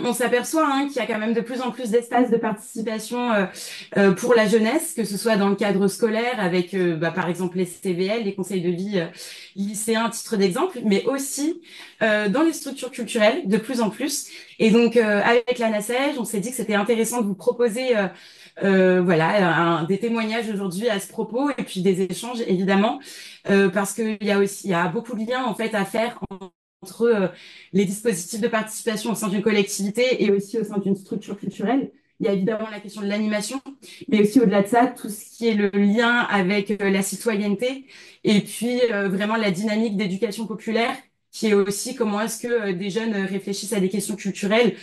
on s'aperçoit qu'il y a quand même de plus en plus d'espaces de participation pour la jeunesse, que ce soit dans le cadre scolaire avec, par exemple, les CVL, les conseils de vie lycéens, à titre d'exemple, mais aussi dans les structures culturelles, de plus en plus. Et donc, avec la NACEJ, on s'est dit que c'était intéressant de vous proposer voilà, des témoignages aujourd'hui à ce propos et puis des échanges, évidemment, parce il y a beaucoup de liens en fait à faire entre les dispositifs de participation au sein d'une collectivité et aussi au sein d'une structure culturelle. Il y a évidemment la question de l'animation, mais aussi au-delà de ça, tout ce qui est le lien avec la citoyenneté et puis vraiment la dynamique d'éducation populaire, qui est aussi comment est-ce que des jeunes réfléchissent à des questions culturelles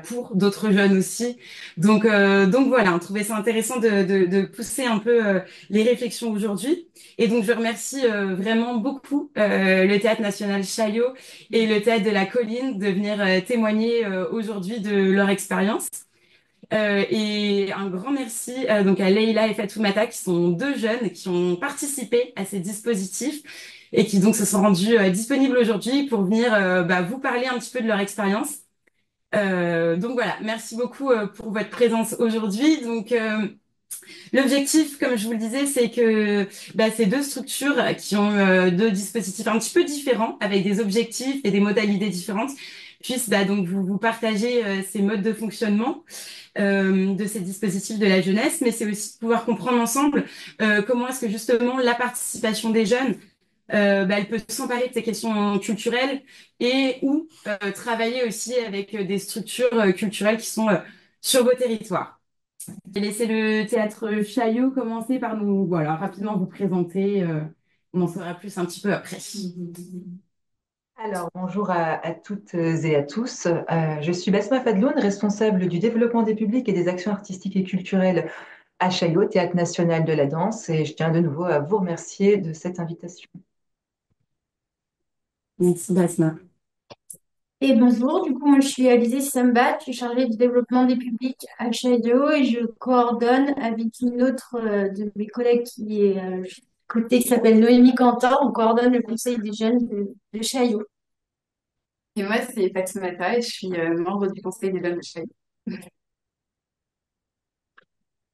pour d'autres jeunes aussi. Donc voilà, on trouvait ça intéressant de pousser un peu les réflexions aujourd'hui. Et donc, je remercie vraiment beaucoup le Théâtre National Chaillot et le Théâtre de la Colline de venir témoigner aujourd'hui de leur expérience. Et un grand merci donc à Leïla et Fatoumata, qui sont deux jeunes qui ont participé à ces dispositifs et qui donc se sont rendus disponibles aujourd'hui pour venir vous parler un petit peu de leur expérience. Donc voilà, merci beaucoup pour votre présence aujourd'hui. Donc l'objectif, comme je vous le disais, c'est que ces deux structures qui ont deux dispositifs un petit peu différents, avec des objectifs et des modalités différentes, puissent donc vous partager ces modes de fonctionnement de ces dispositifs de la jeunesse, mais c'est aussi de pouvoir comprendre ensemble comment est-ce que justement la participation des jeunes elle peut s'emparer de ces questions culturelles et ou travailler aussi avec des structures culturelles qui sont sur vos territoires. Je vais laisser le théâtre Chaillot commencer par nous, voilà, rapidement vous présenter. On en saura plus un petit peu après. Alors, bonjour à toutes et à tous. Je suis Basma Fadloun, responsable du développement des publics et des actions artistiques et culturelles à Chaillot, Théâtre national de la danse, et je tiens de nouveau à vous remercier de cette invitation. Merci Basma. Et bonjour, du coup, moi je suis Alizée Samba, je suis chargée du développement des publics à Chaillot et je coordonne avec une autre de mes collègues qui est juste à côté, qui s'appelle Noémie Cantor, on coordonne le conseil des jeunes de Chaillot. Et moi, c'est Fatoumata et je suis membre du conseil des jeunes de Chaillot.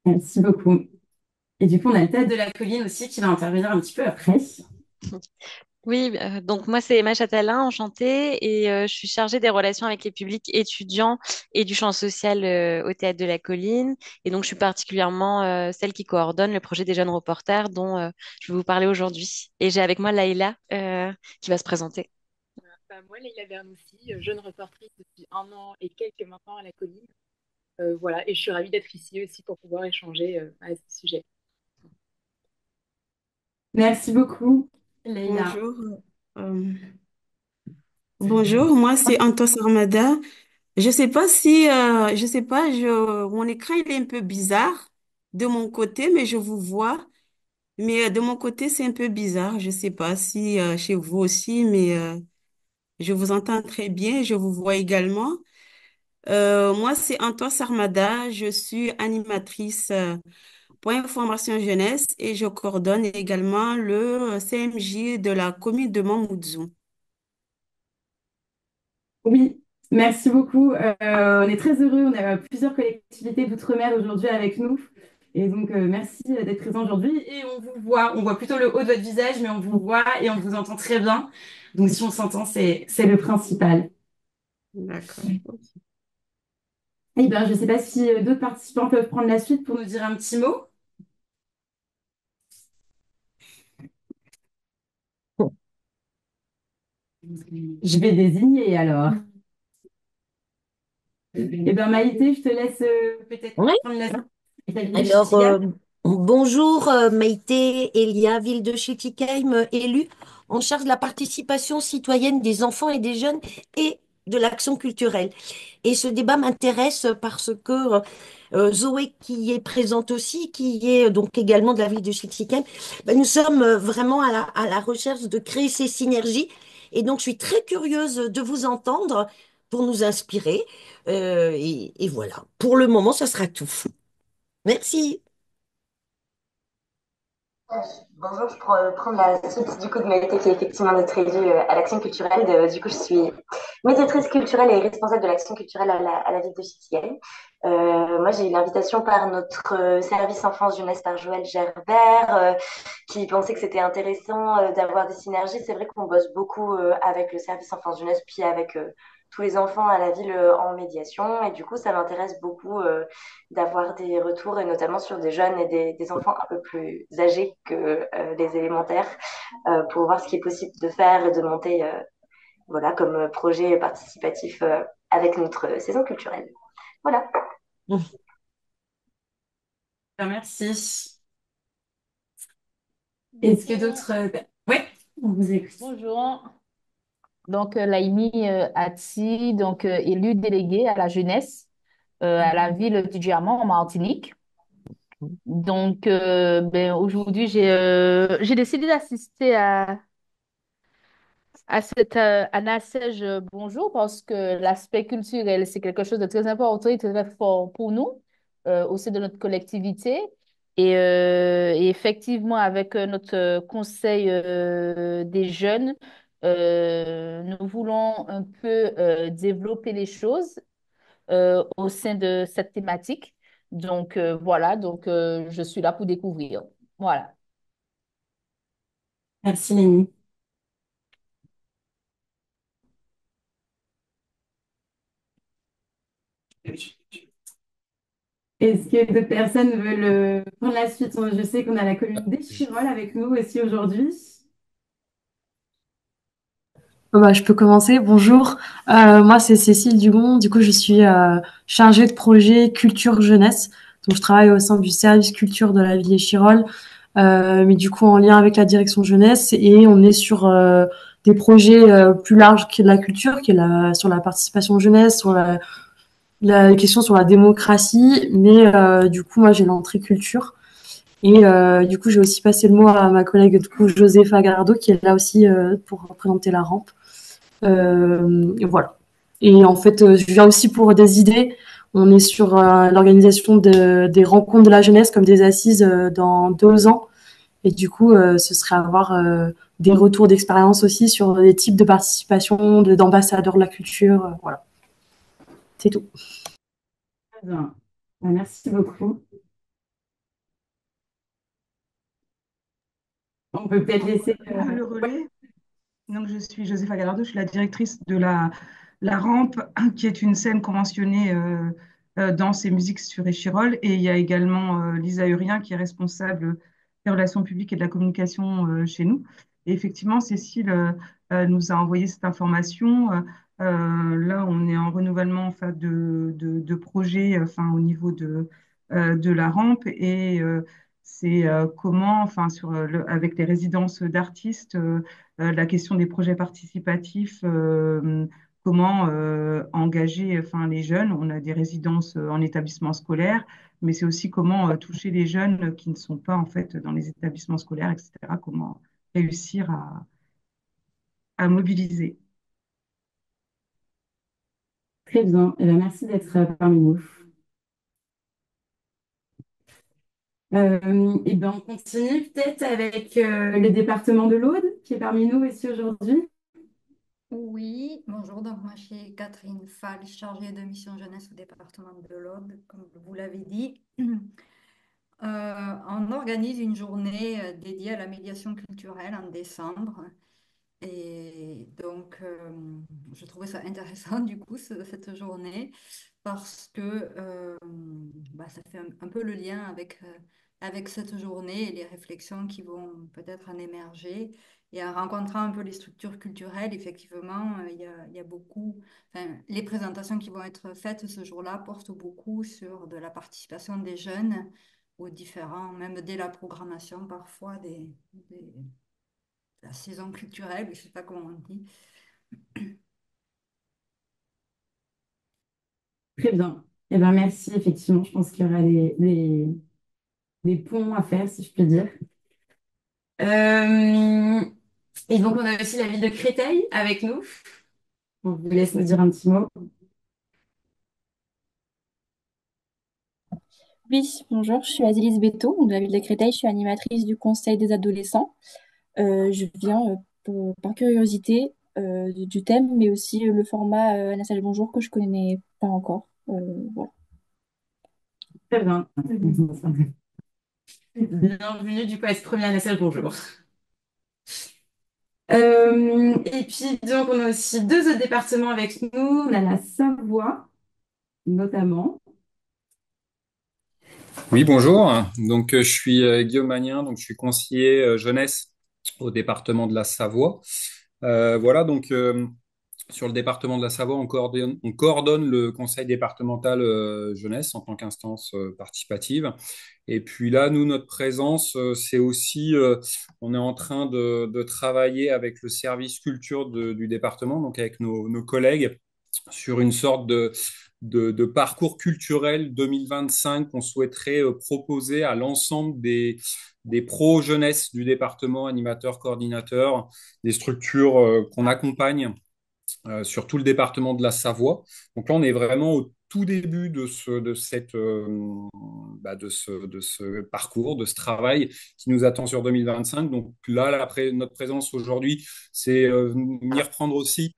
Merci beaucoup. Et du coup, on a le théâtre de la colline aussi qui va intervenir un petit peu après. Oui, donc moi c'est Emma Châtelain, enchantée, et je suis chargée des relations avec les publics étudiants et du champ social au Théâtre de la Colline. Et donc je suis particulièrement celle qui coordonne le projet des jeunes reporters dont je vais vous parler aujourd'hui. Et j'ai avec moi Laïla qui va se présenter. Moi, Leïla Bernouci, jeune reportrice depuis 1 an et quelques maintenant à la colline. Voilà, et je suis ravie d'être ici aussi pour pouvoir échanger à ce sujet. Merci beaucoup, Leïla. Bonjour. euh, Bonjour, moi c'est Antos Armada. Je sais pas, mon écran il est un peu bizarre de mon côté, mais je vous vois. Mais de mon côté c'est un peu bizarre. Je sais pas si chez vous aussi, mais je vous entends très bien, je vous vois également. Moi c'est Antos Armada, je suis animatrice pour Information Jeunesse et je coordonne également le CMJ de la commune de Mamoudzou. Oui, merci beaucoup. On est très heureux. On a plusieurs collectivités d'outre-mer aujourd'hui avec nous. Et donc, merci d'être présent aujourd'hui. Et on vous voit. On voit plutôt le haut de votre visage, mais on vous voit et on vous entend très bien. Donc, si on s'entend, c'est le principal. D'accord. Eh bien, je ne sais pas si d'autres participants peuvent prendre la suite pour nous dire un petit mot. Je vais désigner alors. Eh bien, Maïté, je te laisse peut-être Oui. prendre la suite. Alors, bonjour Maïté Elia, ville de Schiltigheim, élue en charge de la participation citoyenne des enfants et des jeunes et de l'action culturelle. Et ce débat m'intéresse parce que Zoé, qui est présente aussi, qui est donc également de la ville de Schiltigheim, ben, nous sommes vraiment à la recherche de créer ces synergies. Et donc, je suis très curieuse de vous entendre pour nous inspirer. Et voilà, pour le moment, ce sera tout. Merci. Bonjour, je prends prendre la suite du coup de Maïté qui est effectivement notre élue à l'action culturelle. Du coup, je suis médiatrice culturelle et responsable de l'action culturelle à la ville de Châtillon. Moi, j'ai eu l'invitation par notre service enfance jeunesse par Joël Gerbert, qui pensait que c'était intéressant d'avoir des synergies. C'est vrai qu'on bosse beaucoup avec le service enfance jeunesse, puis avec tous les enfants à la ville en médiation. Et du coup, ça m'intéresse beaucoup d'avoir des retours, et notamment sur des jeunes et des enfants un peu plus âgés que les élémentaires, pour voir ce qui est possible de faire et de monter voilà, comme projet participatif avec notre saison culturelle. Voilà. Merci. Est-ce que Bonjour, d'autres... Ouais, on vous écoute. bonjour. Donc, Laïmi Ati, donc élue déléguée à la jeunesse à la ville du Diamant en Martinique. Donc, ben, aujourd'hui, j'ai décidé d'assister à cette ANASEJ Bonjour parce que l'aspect culturel, c'est quelque chose de très important et très fort pour nous au sein de notre collectivité. Et effectivement, avec notre conseil des jeunes, nous voulons un peu développer les choses au sein de cette thématique. Donc, voilà, donc je suis là pour découvrir. Voilà. Merci, Lénie. Est-ce que d'autres personnes veulent prendre la suite? Je sais qu'on a la commune d'Échirolles avec nous aussi aujourd'hui. Bah, je peux commencer. Bonjour. Moi, c'est Cécile Dumont. Du coup, je suis chargée de projet culture jeunesse. Donc, je travaille au sein du service culture de la ville d'Échirolles, mais du coup en lien avec la direction jeunesse. Et on est sur des projets plus larges que de la culture, qui est sur la participation jeunesse, sur la question sur la démocratie. Mais du coup, moi, j'ai l'entrée culture. Et du coup, j'ai aussi passé le mot à ma collègue du coup, Josepha Gardo, qui est là aussi pour représenter la rampe. Et voilà. Et en fait, je viens aussi pour des idées. On est sur l'organisation des rencontres de la jeunesse comme des assises dans 2 ans. Et du coup, ce serait avoir des retours d'expérience aussi sur les types de participation, d'ambassadeurs de la culture. Voilà, c'est tout. Très bien. Merci beaucoup. On peut peut-être laisser... Le relais. Donc, je suis Josepha Gallardo, je suis la directrice de la Rampe, qui est une scène conventionnée danse et musique sur Échirolles. Et il y a également Lisa Urien, qui est responsable des relations publiques et de la communication chez nous. Et effectivement, Cécile nous a envoyé cette information. Là, on est en renouvellement enfin, de projets enfin, au niveau de la Rampe. Et c'est comment, enfin, avec les résidences d'artistes, la question des projets participatifs, comment engager enfin, les jeunes. On a des résidences en établissement scolaire, mais c'est aussi comment toucher les jeunes qui ne sont pas en fait dans les établissements scolaires, etc. Comment réussir à mobiliser. Très bien. Eh bien, merci d'être parmi nous. Et ben, on continue peut-être avec le département de l'Aude, qui est parmi nous ici aujourd'hui. Oui, bonjour. Donc, moi, je suis Catherine Fall, chargée de mission jeunesse au département de l'Aude, comme vous l'avez dit. On organise une journée dédiée à la médiation culturelle en décembre. Et donc, je trouvais ça intéressant, du coup, cette journée, parce que bah, ça fait un peu le lien avec cette journée et les réflexions qui vont peut-être en émerger. Et en rencontrant un peu les structures culturelles, effectivement, il y a beaucoup, enfin, les présentations qui vont être faites ce jour-là portent beaucoup sur de la participation des jeunes aux différents, même dès la programmation parfois la saison culturelle, je ne sais pas comment on dit. Très bien. Eh ben, merci. Effectivement, je pense qu'il y aura des ponts à faire, si je peux dire. Et donc, on a aussi la ville de Créteil avec nous. On vous laisse nous dire un petit mot. Oui, bonjour, je suis Azélise Beto, de la ville de Créteil, je suis animatrice du Conseil des adolescents. Je viens par curiosité du thème, mais aussi le format Anastasia Bonjour que je connais pas encore. Voilà. Très bien. Bienvenue du coup à ce premier Anastasia Bonjour. Et puis donc on a aussi deux autres départements avec nous. On a la Savoie notamment. Oui, bonjour. Donc, je suis Guillaume Magnin, donc je suis conseiller jeunesse au département de la Savoie. Voilà, donc sur le département de la Savoie, on coordonne le conseil départemental jeunesse en tant qu'instance participative. Et puis là, nous, notre présence, c'est aussi, on est en train de travailler avec le service culture du département, donc avec nos collègues, sur une sorte de parcours culturel 2025 qu'on souhaiterait proposer à l'ensemble des pros jeunesse du département, animateurs, coordinateurs, des structures qu'on accompagne sur tout le département de la Savoie. Donc là, on est vraiment au tout début de ce parcours, de ce travail qui nous attend sur 2025. Donc là, notre présence aujourd'hui, c'est venir prendre aussi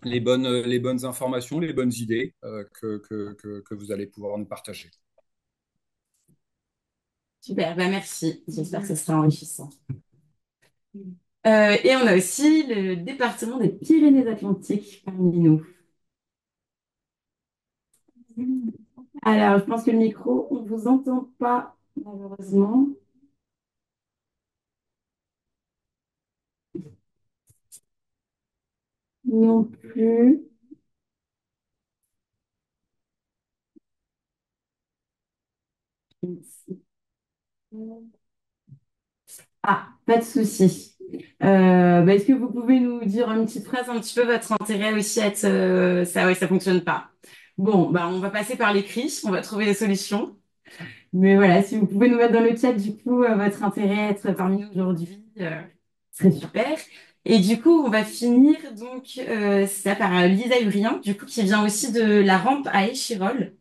les bonnes informations, les bonnes idées que vous allez pouvoir nous partager. Super, bah merci. J'espère que ce sera enrichissant. Et on a aussi le département des Pyrénées-Atlantiques parmi nous. Alors, je pense que le micro, on ne vous entend pas, malheureusement. Non plus. Ah, pas de souci. Bah, est-ce que vous pouvez nous dire une petite phrase, un petit peu votre intérêt aussi à être... ça, ouais, ça fonctionne pas. Bon, bah, on va passer par l'écrit, on va trouver des solutions. Mais voilà, si vous pouvez nous mettre dans le chat, du coup, votre intérêt à être parmi nous aujourd'hui, ce serait super. Et du coup, on va finir donc ça par Lisa Urien, du coup, qui vient aussi de la rampe à Échirol.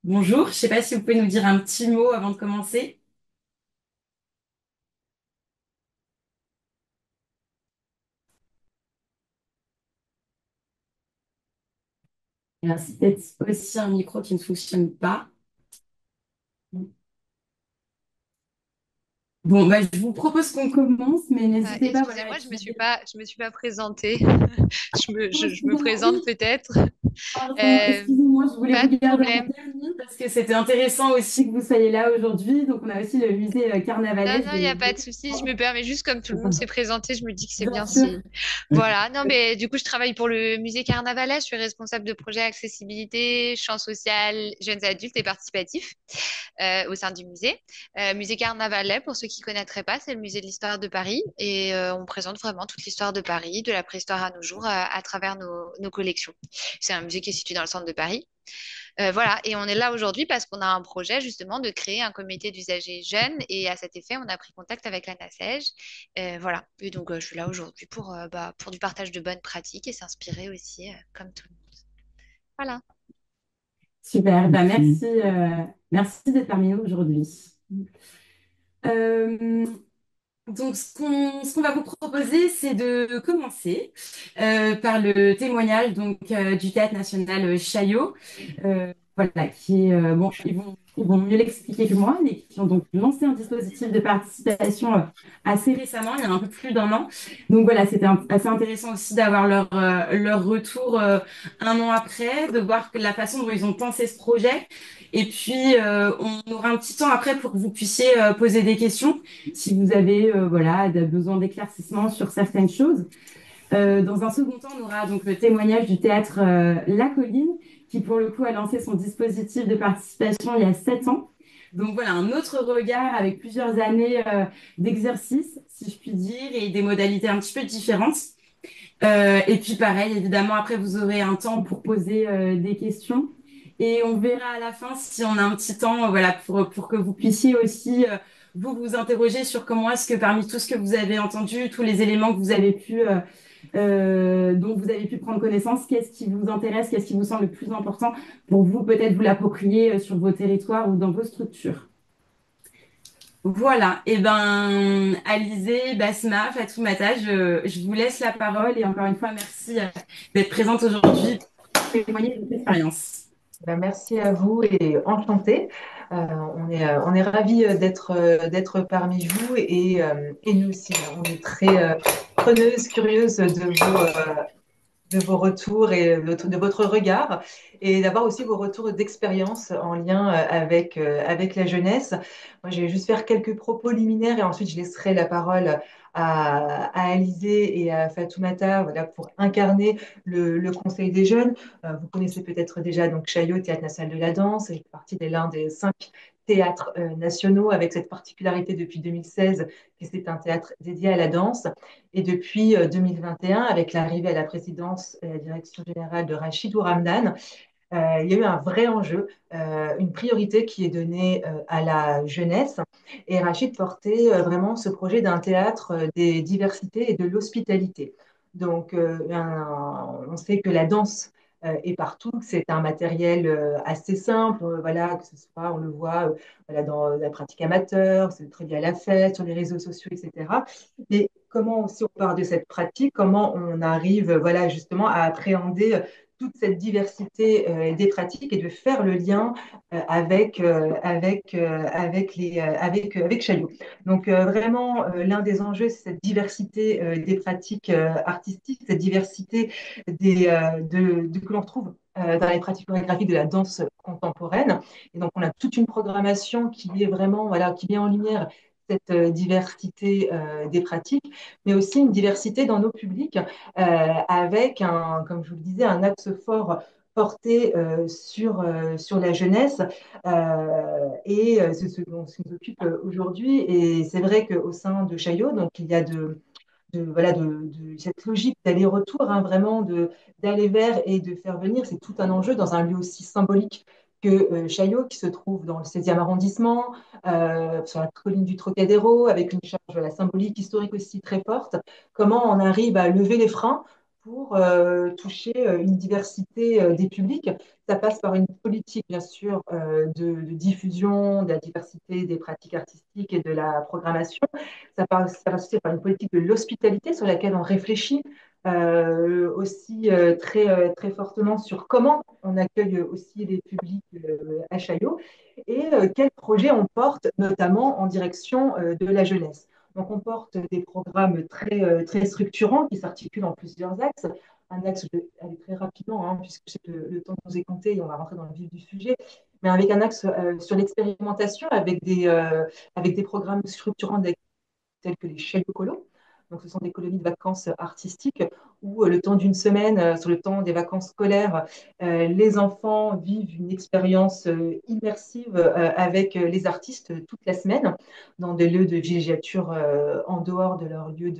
Bonjour, je ne sais pas si vous pouvez nous dire un petit mot avant de commencer. Alors, c'est peut-être aussi un micro qui ne fonctionne pas. Bon, bah, je vous propose qu'on commence, mais n'hésitez pas, voilà, à Excusez-moi, écrire. je me suis pas présentée. Je me Excusez-moi, présente oui, peut-être. pardon, Euh, excusez-moi, je voulais Pas vous de garder en problème. dernier parce que c'était intéressant aussi que vous soyez là aujourd'hui. Donc, on a aussi le musée Non, Carnavalet. non, il n'y a pas de souci. Je me permets juste, comme tout le monde s'est présenté, je me dis que c'est Bien bien sûr. si. Voilà. Non, mais du coup, je travaille pour le musée Carnavalet. Je suis responsable de projet accessibilité, champ social, jeunes adultes et participatif au sein du musée. Musée Carnavalet, pour ceux qui connaîtraient pas, c'est le musée de l'histoire de Paris. Et on présente vraiment toute l'histoire de Paris, de la préhistoire à nos jours, à travers nos collections. C'est un musée qui est situé dans le centre de Paris. Voilà, et on est là aujourd'hui parce qu'on a un projet justement de créer un comité d'usagers jeunes et à cet effet, on a pris contact avec la NACEJ. Voilà, et donc je suis là aujourd'hui pour du partage de bonnes pratiques et s'inspirer aussi comme tout le monde. Voilà. Super, bah, merci, merci d'être parmi nous aujourd'hui. Euh, Donc, ce qu'on va vous proposer, c'est de commencer par le témoignage du Théâtre national Chaillot, voilà, qui est, bon, ils vont mieux l'expliquer que moi, mais qui ont donc lancé un dispositif de participation assez récemment, il y a un peu plus d'un an. Donc voilà, c'était assez intéressant aussi d'avoir leur retour un an après, de voir la façon dont ils ont pensé ce projet. Et puis, on aura un petit temps après pour que vous puissiez poser des questions si vous avez voilà, besoin d'éclaircissement sur certaines choses. Dans un second temps, on aura donc le témoignage du théâtre La Colline, qui pour le coup a lancé son dispositif de participation il y a 7 ans. Donc voilà, un autre regard avec plusieurs années d'exercice, si je puis dire, et des modalités un petit peu différentes. Et puis pareil, évidemment, après, vous aurez un temps pour poser des questions. Et on verra à la fin si on a un petit temps voilà, pour que vous puissiez aussi vous interroger sur comment est-ce que parmi tout ce que vous avez entendu, tous les éléments que vous avez pu dont vous avez pu prendre connaissance. Qu'est-ce qui vous intéresse? Qu'est-ce qui vous semble le plus important pour vous, peut-être vous l'approprier sur vos territoires ou dans vos structures? Voilà, et ben Alizé, Basma, Fatoumata, je vous laisse la parole et encore une fois, merci d'être présente aujourd'hui pour témoigner de votre expérience. Ben, merci à vous et enchantée. On est ravis d'être parmi vous et nous aussi, hein. On est très preneuses, curieuses de vos retours et de votre regard et d'avoir aussi vos retours d'expérience en lien avec la jeunesse. Moi, je vais juste faire quelques propos liminaires et ensuite je laisserai la parole à Alizé et à Fatoumata, voilà, pour incarner le Conseil des jeunes. Vous connaissez peut-être déjà donc Chaillot, Théâtre national de la danse, et partie de l'un des 5 théâtres nationaux avec cette particularité depuis 2016 que c'est un théâtre dédié à la danse. Et depuis 2021, avec l'arrivée à la présidence et à la direction générale de Rachidou Ramdan, il y a eu un vrai enjeu, une priorité qui est donnée à la jeunesse. Et Rachid portait vraiment ce projet d'un théâtre des diversités et de l'hospitalité. Donc, on sait que la danse est partout, que c'est un matériel assez simple, voilà, que ce soit, on le voit voilà, dans la pratique amateur, c'est très bien à la fête, sur les réseaux sociaux, etc. Mais comment, si on part de cette pratique, comment on arrive, voilà, justement à appréhender toute cette diversité des pratiques et de faire le lien avec Chaillot. Donc vraiment, l'un des enjeux, c'est cette diversité des pratiques artistiques, cette diversité que l'on retrouve dans les pratiques chorégraphiques de la danse contemporaine. Et donc, on a toute une programmation qui est vraiment, voilà, qui met en lumière cette diversité des pratiques, mais aussi une diversité dans nos publics, avec, comme je vous le disais, un axe fort porté sur la jeunesse. C'est ce dont on s'occupe aujourd'hui. Et c'est vrai qu'au sein de Chaillot, donc, il y a voilà, cette logique d'aller-retour, hein, vraiment d'aller vers et de faire venir. C'est tout un enjeu dans un lieu aussi symbolique que Chaillot, qui se trouve dans le 16e arrondissement, sur la colline du Trocadéro, avec une charge voilà, symbolique, historique aussi très forte. Comment on arrive à lever les freins pour toucher une diversité des publics? Ça passe par une politique, bien sûr, de diffusion de la diversité des pratiques artistiques et de la programmation. Ça passe aussi par une politique de l'hospitalité sur laquelle on réfléchit aussi très fortement sur comment on accueille aussi les publics à Chaillot et quels projets on porte notamment en direction de la jeunesse. Donc on porte des programmes très structurants qui s'articulent en plusieurs axes. Un axe, je vais aller très rapidement, hein, puisque le temps nous est compté et on va rentrer dans le vif du sujet, mais avec un axe sur l'expérimentation, avec des programmes structurants tels que les Chaillot-Colos. Donc, ce sont des colonies de vacances artistiques où, le temps d'une semaine, sur le temps des vacances scolaires, les enfants vivent une expérience immersive avec les artistes toute la semaine dans des lieux de villégiature en dehors de leur lieu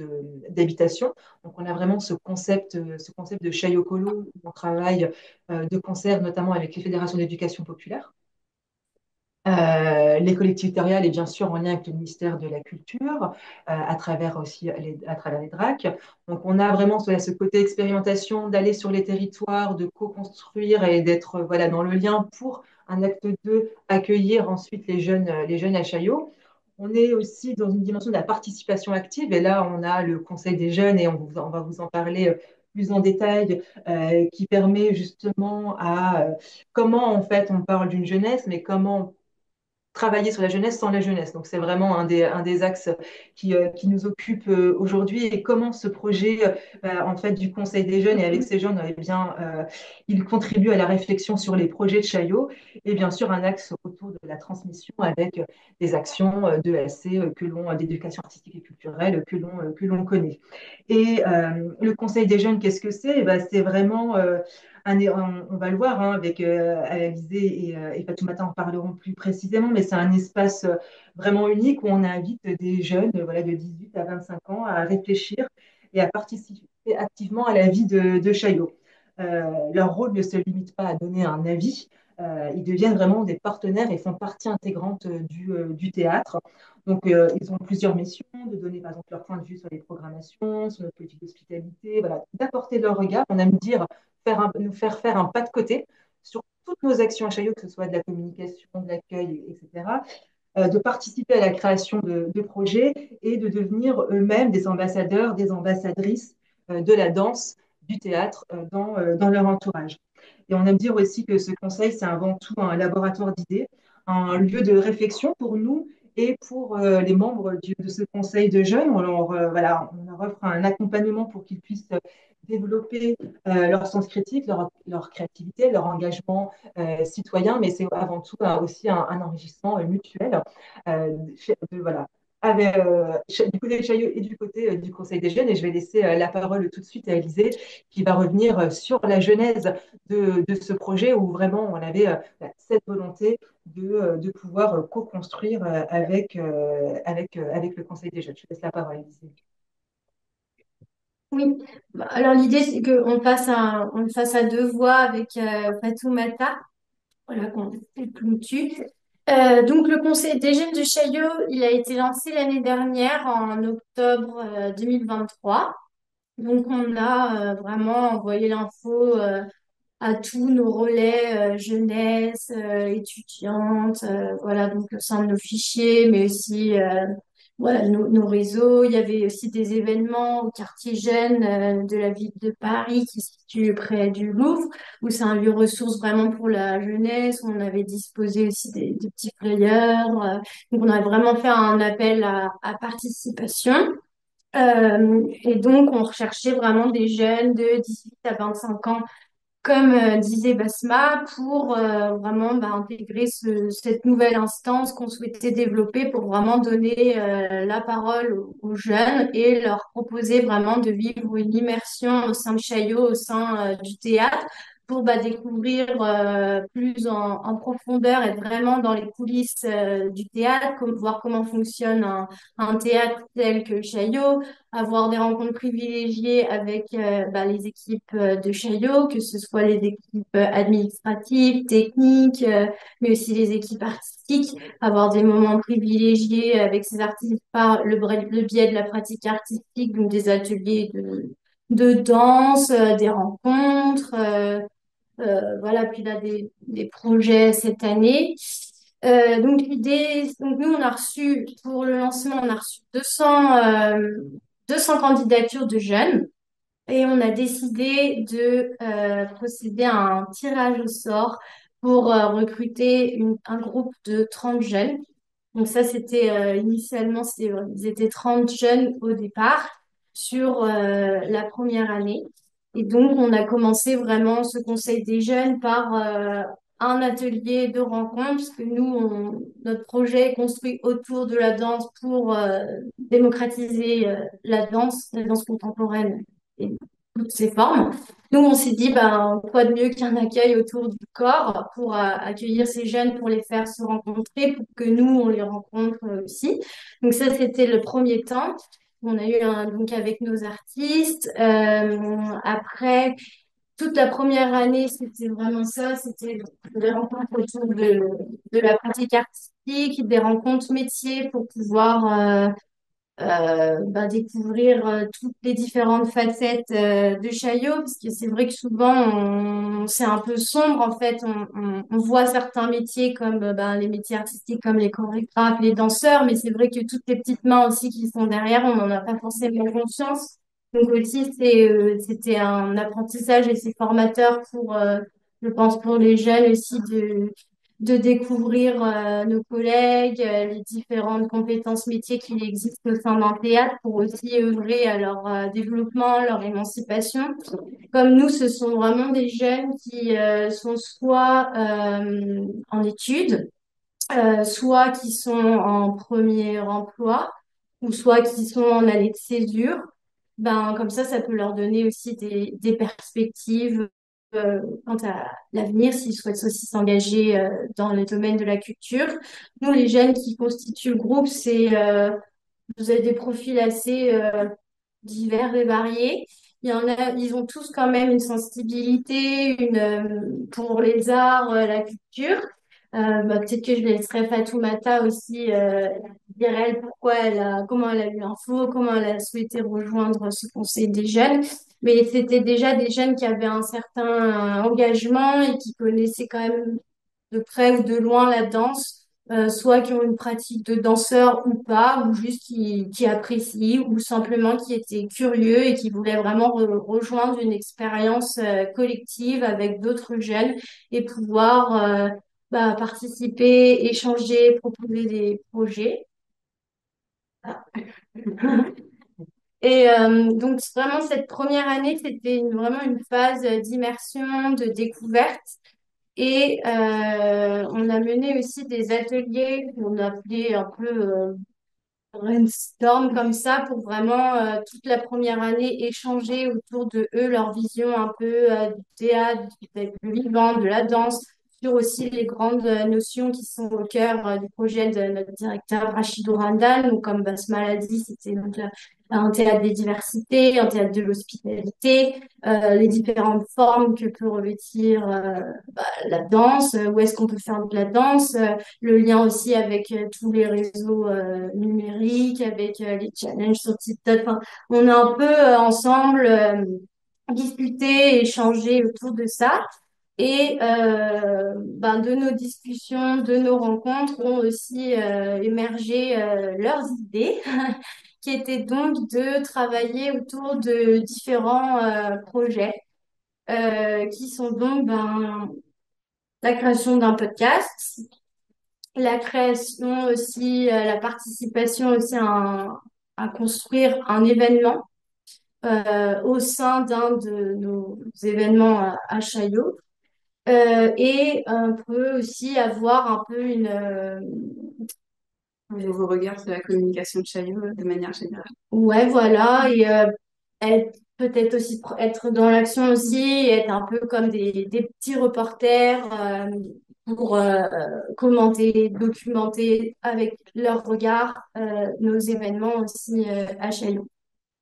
d'habitation. Donc, on a vraiment ce concept de Chaillot-Colo où on travaille de concert, notamment avec les fédérations d'éducation populaire. Les collectivités territoriales et bien sûr en lien avec le ministère de la Culture, à travers aussi à travers les DRAC. Donc on a vraiment ce côté expérimentation, d'aller sur les territoires, de co-construire et d'être voilà, dans le lien pour un acte 2, accueillir ensuite les jeunes à Chaillot. On est aussi dans une dimension de la participation active et là on a le Conseil des jeunes et on va vous en parler plus en détail, qui permet justement à comment en fait on parle d'une jeunesse, mais comment travailler sur la jeunesse sans la jeunesse. Donc, c'est vraiment un des axes qui nous occupe aujourd'hui et comment ce projet, en fait, du Conseil des jeunes et avec ces jeunes, eh bien, il contribue à la réflexion sur les projets de Chaillot et bien sûr un axe autour de la transmission avec des actions de l'ESC d'éducation artistique et culturelle que l'on connaît. Et le Conseil des jeunes, qu'est-ce que c'est? Eh ben, c'est vraiment on va le voir hein, avec Alizé et Fatoumata en parleront plus précisément, mais c'est un espace vraiment unique où on invite des jeunes voilà, de 18 à 25 ans à réfléchir et à participer activement à la vie de Chaillot. Leur rôle ne se limite pas à donner un avis, ils deviennent vraiment des partenaires et font partie intégrante du théâtre. Donc, ils ont plusieurs missions, de donner par exemple leur point de vue sur les programmations, sur notre politique d'hospitalité, voilà, d'apporter leur regard. On aime dire nous faire faire un pas de côté sur toutes nos actions à Chaillot, que ce soit de la communication, de l'accueil, etc., de participer à la création de projets et de devenir eux-mêmes des ambassadeurs, des ambassadrices de la danse, du théâtre dans leur entourage. Et on aime dire aussi que ce conseil, c'est avant tout un laboratoire d'idées, un lieu de réflexion pour nous et pour les membres de ce conseil de jeunes. Voilà, on leur offre un accompagnement pour qu'ils puissent développer leur sens critique, leur créativité, leur engagement citoyen, mais c'est avant tout aussi un enrichissement mutuel. Voilà. Du côté de Chaillot et du côté du Conseil des jeunes, et je vais laisser la parole tout de suite à Élisée, qui va revenir sur la genèse de ce projet où vraiment on avait cette volonté de pouvoir co-construire avec le Conseil des jeunes. Je laisse la parole, Élisée. Oui, bah, alors l'idée c'est on le fasse à deux voix avec Fatoumata, voilà, qu'on clôture. Donc le Conseil des jeunes de Chaillot, il a été lancé l'année dernière en octobre 2023. Donc on a vraiment envoyé l'info à tous nos relais jeunesse, étudiantes, voilà, donc au sein de nos fichiers, mais aussi voilà, nos réseaux. Il y avait aussi des événements au quartier jeune de la ville de Paris qui se situe près du Louvre, où c'est un lieu ressource vraiment pour la jeunesse. On avait disposé aussi des petits flyers. Donc on a vraiment fait un appel à participation. Et donc, on recherchait vraiment des jeunes de 18 à 25 ans comme disait Basma, pour vraiment intégrer cette nouvelle instance qu'on souhaitait développer pour vraiment donner la parole aux jeunes et leur proposer vraiment de vivre une immersion au sein de Chaillot, au sein du théâtre, pour découvrir plus en profondeur, être vraiment dans les coulisses du théâtre, voir comment fonctionne un théâtre tel que Chaillot, avoir des rencontres privilégiées avec les équipes de Chaillot, que ce soit les équipes administratives, techniques, mais aussi les équipes artistiques, avoir des moments privilégiés avec ces artistes par le biais de la pratique artistique, donc des ateliers de danse, des rencontres, voilà, puis là des projets cette année. Donc l'idée, donc nous on a reçu pour le lancement, on a reçu 200 candidatures de jeunes et on a décidé de procéder à un tirage au sort pour recruter un groupe de 30 jeunes. Donc ça, c'était initialement, ils étaient 30 jeunes au départ sur la première année. Et donc, on a commencé vraiment ce conseil des jeunes par un atelier de rencontre, puisque nous, notre projet est construit autour de la danse pour démocratiser la danse contemporaine et toutes ses formes. Donc, on s'est dit, quoi de mieux qu'un accueil autour du corps pour accueillir ces jeunes, pour les faire se rencontrer, pour que nous, on les rencontre aussi. Donc, ça, c'était le premier temps. On a eu donc avec nos artistes. Après, toute la première année, c'était vraiment ça. C'était des rencontres autour de la pratique artistique, des rencontres métiers pour pouvoir découvrir toutes les différentes facettes de Chaillot, parce que c'est vrai que souvent c'est un peu sombre en fait. On voit certains métiers comme les métiers artistiques, comme les chorégraphes, les danseurs, mais c'est vrai que toutes les petites mains aussi qui sont derrière, on n'en a pas forcément conscience. Donc aussi c'était un apprentissage et c'est formateur pour je pense pour les jeunes aussi de découvrir nos collègues, les différentes compétences métiers qui existent au sein d'un théâtre pour aussi œuvrer à leur développement, leur émancipation. Comme nous, ce sont vraiment des jeunes qui sont soit en études, soit qui sont en premier emploi, ou soit qui sont en année de césure. Comme ça peut leur donner aussi des perspectives quant à l'avenir, s'ils souhaitent aussi s'engager dans le domaine de la culture. Nous, les jeunes qui constituent le groupe, vous avez des profils assez divers et variés. ils ont tous quand même une sensibilité, pour les arts, la culture. Peut-être que je laisserai Fatoumata aussi dire elle comment elle a eu l'info, comment elle a souhaité rejoindre ce conseil des jeunes. Mais c'était déjà des jeunes qui avaient un certain engagement et qui connaissaient quand même de près ou de loin la danse, soit qui ont une pratique de danseur ou pas, ou juste qui apprécient, ou simplement qui étaient curieux et qui voulaient vraiment rejoindre une expérience collective avec d'autres jeunes et pouvoir participer, échanger, proposer des projets. Et donc vraiment cette première année, c'était vraiment une phase d'immersion, de découverte. Et on a mené aussi des ateliers qu'on a appelé un peu brainstorm comme ça pour vraiment toute la première année échanger autour de eux, leur vision un peu du théâtre, du spectacle vivant, de la danse, sur aussi les grandes notions qui sont au cœur du projet de notre directeur Rachidou Randal. Donc, comme Basma l'a dit, c'était donc un théâtre des diversités, un théâtre de l'hospitalité, les différentes formes que peut revêtir la danse, où est-ce qu'on peut faire de la danse, le lien aussi avec tous les réseaux numériques, avec les challenges sur TikTok. Enfin, on a un peu ensemble discuté, échangé autour de ça. Et de nos discussions, de nos rencontres ont aussi émergé leurs idées, qui étaient donc de travailler autour de différents projets, qui sont donc la création d'un podcast, la création aussi, la participation aussi à construire un événement au sein d'un de nos événements à Chaillot. Et on peut aussi avoir un peu Un nouveau regard sur la communication de Chaillot de manière générale. Ouais, voilà, et peut-être aussi être dans l'action aussi, et être un peu comme des petits reporters pour commenter, documenter avec leur regard nos événements aussi à Chaillot.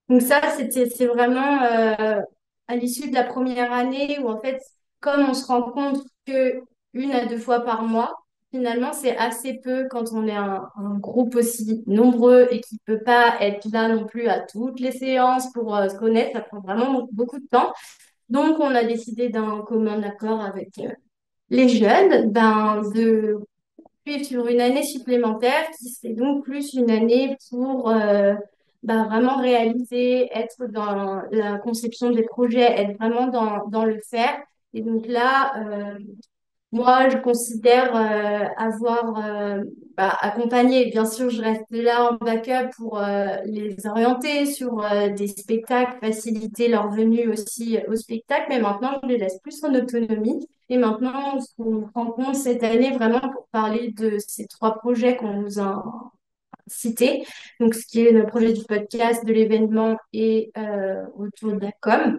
Donc ça, c'est vraiment à l'issue de la première année où en fait, comme on se rend compte que 1 à 2 fois par mois, finalement, c'est assez peu quand on est un groupe aussi nombreux et qui peut pas être là non plus à toutes les séances pour se connaître. Ça prend vraiment beaucoup de temps. Donc, on a décidé d'un commun accord avec les jeunes, de suivre sur une année supplémentaire qui serait donc plus une année pour vraiment réaliser, être dans la conception des projets, être vraiment dans le faire. Et donc là, moi, je considère avoir accompagné. Bien sûr, je reste là en backup pour les orienter sur des spectacles, faciliter leur venue aussi au spectacle. Mais maintenant, je les laisse plus en autonomie. Et maintenant, on se rend compte cette année vraiment pour parler de ces 3 projets qu'on nous a cités. Donc, ce qui est le projet du podcast, de l'événement et autour de la com,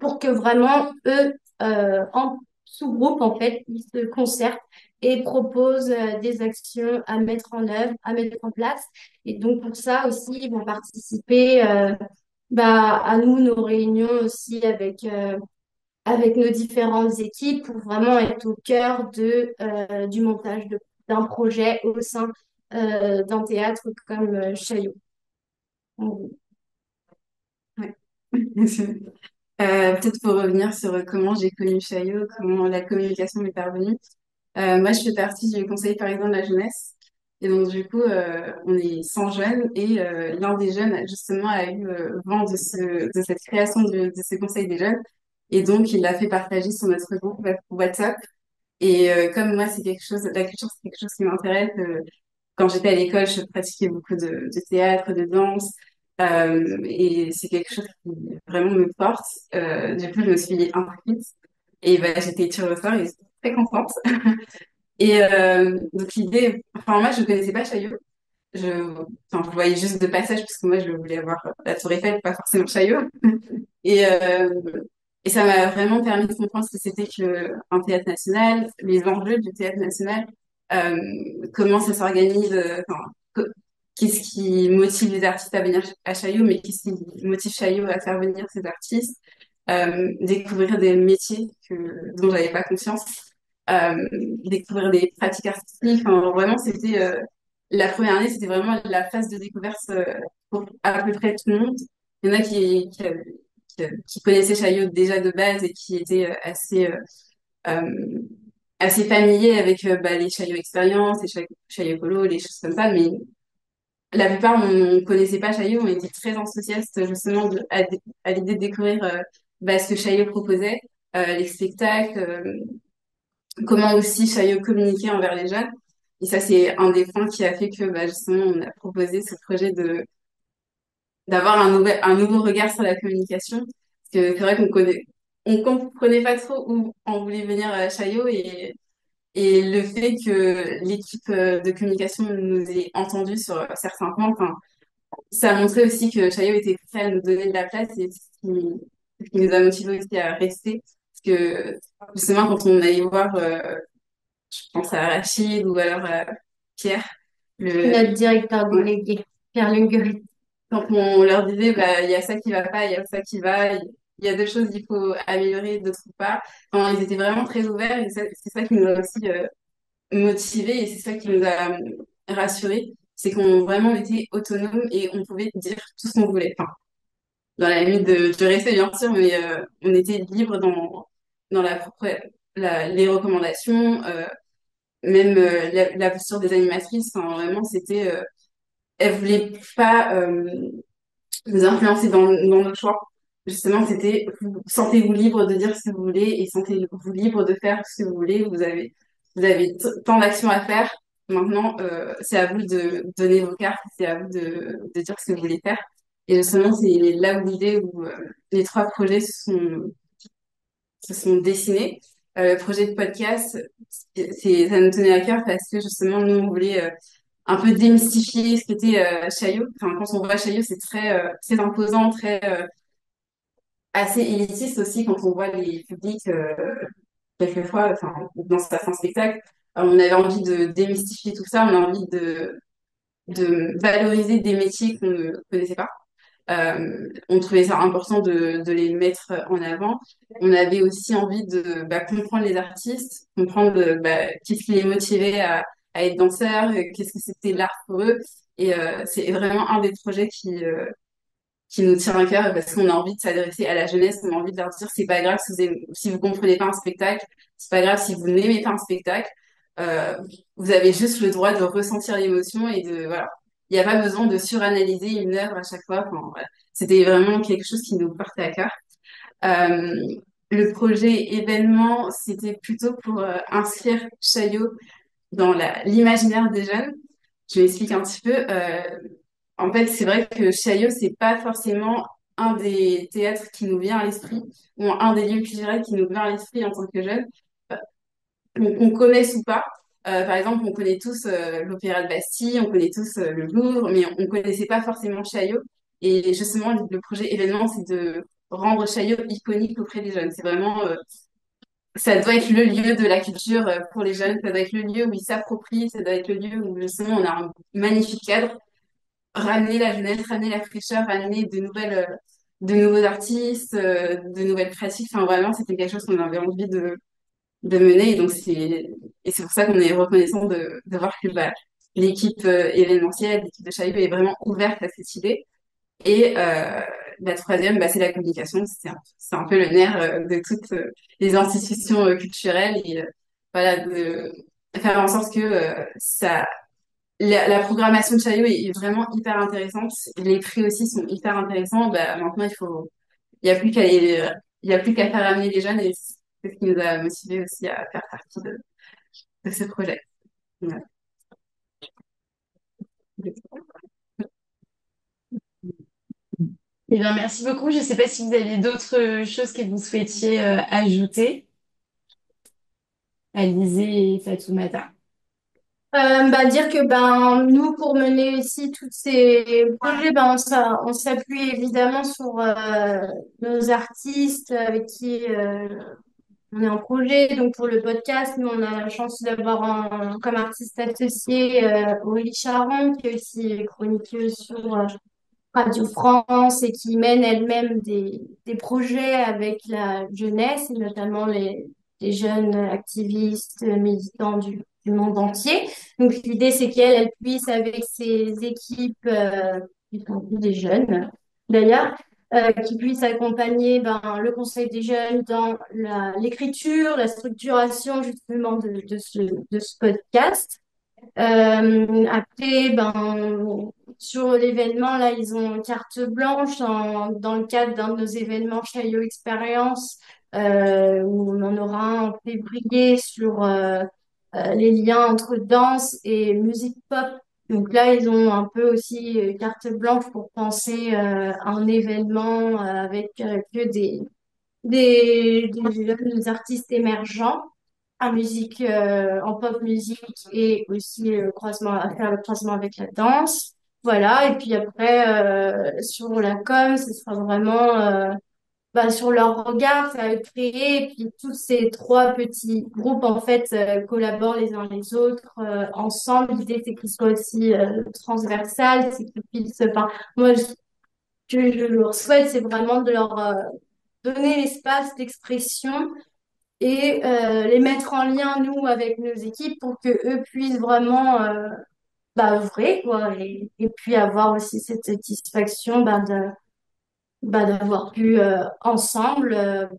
pour que vraiment eux, en sous-groupe, en fait, ils se concertent et proposent des actions à mettre en œuvre, à mettre en place. Et donc, pour ça aussi, ils vont participer à nous, nos réunions aussi avec nos différentes équipes pour vraiment être au cœur du montage d'un projet au sein d'un théâtre comme Chaillot. Ouais. Peut-être pour revenir sur comment j'ai connu Chaillot, comment la communication m'est parvenue. Moi, je fais partie du conseil parisien de la jeunesse. Et donc, du coup, on est 100 jeunes et l'un des jeunes, justement, a eu vent de cette création de ce conseil des jeunes. Et donc, il l'a fait partager sur notre groupe WhatsApp. Et comme moi, c'est quelque chose, la culture, c'est quelque chose qui m'intéresse. Quand j'étais à l'école, je pratiquais beaucoup de théâtre, de danse. Et c'est quelque chose qui vraiment me porte. Du coup, je me suis inscrite. Et j'étais tirée au sort et j'étais très contente. Et donc l'idée, enfin moi je ne connaissais pas Chaillot. Enfin, je voyais juste de passage parce que moi je voulais voir la Tour Eiffel, pas forcément Chaillot. Et, euh, et ça m'a vraiment permis de comprendre ce que c'était qu'un théâtre national, les enjeux du théâtre national, comment ça s'organise, enfin, qu'est-ce qui motive les artistes à venir à Chaillot, mais qu'est-ce qui motive Chaillot à faire venir ces artistes, découvrir des métiers dont j'avais pas conscience, euh, découvrir des pratiques artistiques. Enfin, vraiment, c'était la première année, c'était vraiment la phase de découverte pour à peu près tout le monde. Il y en a qui connaissaient Chaillot déjà de base et qui étaient euh, assez familiers avec bah, les Chaillot Expérience, les Chaillot Colo, les choses comme ça, mais la plupart, on ne connaissait pas Chaillot, on était très enthousiastes justement à l'idée de découvrir bah, ce que Chaillot proposait, les spectacles, comment aussi Chaillot communiquait envers les jeunes. Et ça, c'est un des points qui a fait que bah, justement, on a proposé ce projet d'avoir un nouveau regard sur la communication. Parce que c'est vrai on comprenait pas trop où on voulait venir à Chaillot et le fait que l'équipe de communication nous ait entendus sur certains points, enfin, ça a montré aussi que Chaillot était prêt à nous donner de la place et ce qui nous a motivés aussi à rester. Parce que justement, quand on allait voir, je pense à Rachid ou alors à Pierre, Notre directeur délégué, Pierre Lunguerie. quand on leur disait, bah, il y a ça qui va pas, il y a ça qui va, il y a deux choses qu'il faut améliorer, d'autres pas. Enfin, ils étaient vraiment très ouverts et c'est ça qui nous a aussi motivés et c'est ça qui nous a rassurés. C'est qu'on vraiment était autonomes et on pouvait dire tout ce qu'on voulait. Enfin, dans la limite du respect, bien sûr, mais on était libre dans les recommandations, même la posture des animatrices. Enfin, vraiment, c'était, elles voulaient pas nous influencer dans nos choix. Justement, c'était, sentez-vous libre de dire ce que vous voulez et sentez-vous libre de faire ce que vous voulez. Vous avez tant d'actions à faire. Maintenant, c'est à vous de donner vos cartes, c'est à vous de dire ce que vous voulez faire. Et justement, c'est là où l'idée où les trois projets se sont dessinés. Le projet de podcast, ça nous tenait à cœur parce que justement, nous, on voulait un peu démystifier ce qu'était Chaillot. Enfin, quand on voit Chaillot, c'est très imposant, assez élitiste aussi quand on voit les publics quelquefois, enfin, dans certains spectacles. On avait envie de démystifier tout ça, on a envie de valoriser des métiers qu'on ne connaissait pas. On trouvait ça important de les mettre en avant. On avait aussi envie de bah, comprendre les artistes, comprendre bah, qu'est-ce qui les motivait à être danseurs, qu'est-ce que c'était l'art pour eux. Et c'est vraiment un des projets qui nous tient à cœur parce qu'on a envie de s'adresser à la jeunesse, on a envie de leur dire c'est pas grave si vous comprenez pas un spectacle, c'est pas grave si vous n'aimez pas un spectacle, euh, vous avez juste le droit de ressentir l'émotion et de voilà. Il n'y a pas besoin de suranalyser une œuvre à chaque fois. Enfin, voilà. C'était vraiment quelque chose qui nous portait à cœur. Euh, le projet événement, c'était plutôt pour inscrire Chaillot dans l'imaginaire des jeunes. Je m'explique un petit peu. En fait, c'est vrai que Chaillot, c'est pas forcément un des théâtres qui nous vient à l'esprit ou un des lieux culturels qui nous vient à l'esprit en tant que jeunes, qu'on connaisse ou pas. Par exemple, on connaît tous l'Opéra de Bastille, on connaît tous le Louvre, mais on connaissait pas forcément Chaillot. Et justement, le projet événement, c'est de rendre Chaillot iconique auprès des jeunes. C'est vraiment, ça doit être le lieu de la culture pour les jeunes, ça doit être le lieu où ils s'approprient, ça doit être le lieu où justement on a un magnifique cadre ramener la jeunesse, ramener la fraîcheur, ramener de nouveaux artistes, de nouvelles pratiques. Enfin, vraiment, c'était quelque chose qu'on avait envie de mener. Et c'est pour ça qu'on est reconnaissant de voir que bah, l'équipe événementielle, l'équipe de Chaillot est vraiment ouverte à cette idée. Et la troisième, bah, c'est la communication. C'est un peu le nerf de toutes les institutions culturelles. Et voilà, de faire en sorte que la programmation de Chaillot est vraiment hyper intéressante. Les prix aussi sont hyper intéressants. Bah, maintenant, il y a plus qu'à il y a plus qu'à faire amener les jeunes et c'est ce qui nous a motivés aussi à faire partie de ce projet. Voilà. Eh bien, merci beaucoup. Je ne sais pas si vous aviez d'autres choses que vous souhaitiez ajouter, Alizé et Fatoumata. Bah, dire que ben nous pour mener aussi tous ces projets ben on s'appuie évidemment sur nos artistes avec qui on est en projet. Donc pour le podcast, nous, on a la chance d'avoir comme artiste associé Aurélie Charon, qui est aussi chroniqueuse sur Radio France et qui mène elle-même des projets avec la jeunesse et notamment les jeunes activistes, militants du monde entier. Donc l'idée, c'est qu'elle puisse, avec ses équipes, qui sont tous des jeunes d'ailleurs, qui puissent accompagner le Conseil des jeunes dans l'écriture, la structuration justement de ce podcast. Après, sur l'événement, là, ils ont carte blanche dans le cadre d'un de nos événements Chaillot Expérience, où on en aura un en février sur les liens entre danse et musique pop. Donc là, ils ont un peu aussi carte blanche pour penser à un événement avec que des jeunes artistes émergents en musique, en pop musique et aussi croisement, à faire le croisement avec la danse. Voilà. Et puis après, sur la com, ce sera vraiment sur leur regard, ça va être créé. Et puis tous ces trois petits groupes, en fait, collaborent les uns les autres ensemble. L'idée, c'est qu'ils soient aussi transversales, c'est qu'ils puissent, enfin, moi, que je leur souhaite, c'est vraiment de leur donner l'espace d'expression et les mettre en lien, nous, avec nos équipes pour que eux puissent vraiment œuvrer, quoi, et puis avoir aussi cette satisfaction d'avoir pu ensemble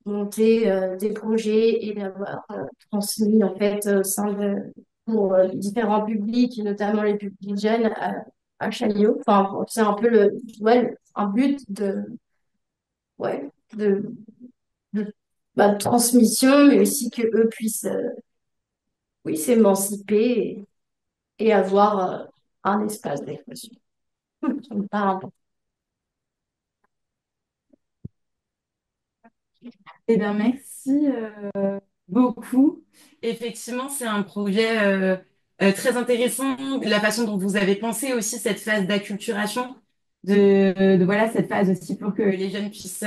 monter des projets et d'avoir transmis, en fait, au sein pour différents publics, et notamment les publics jeunes à Chaillot. Enfin, c'est un peu un but ouais, de, de transmission, mais aussi que eux puissent oui, s'émanciper et avoir un espace d'expression. Ça me paraît important. Eh bien, merci beaucoup. Effectivement, c'est un projet très intéressant. La façon dont vous avez pensé aussi cette phase d'acculturation, voilà, cette phase aussi pour que les jeunes puissent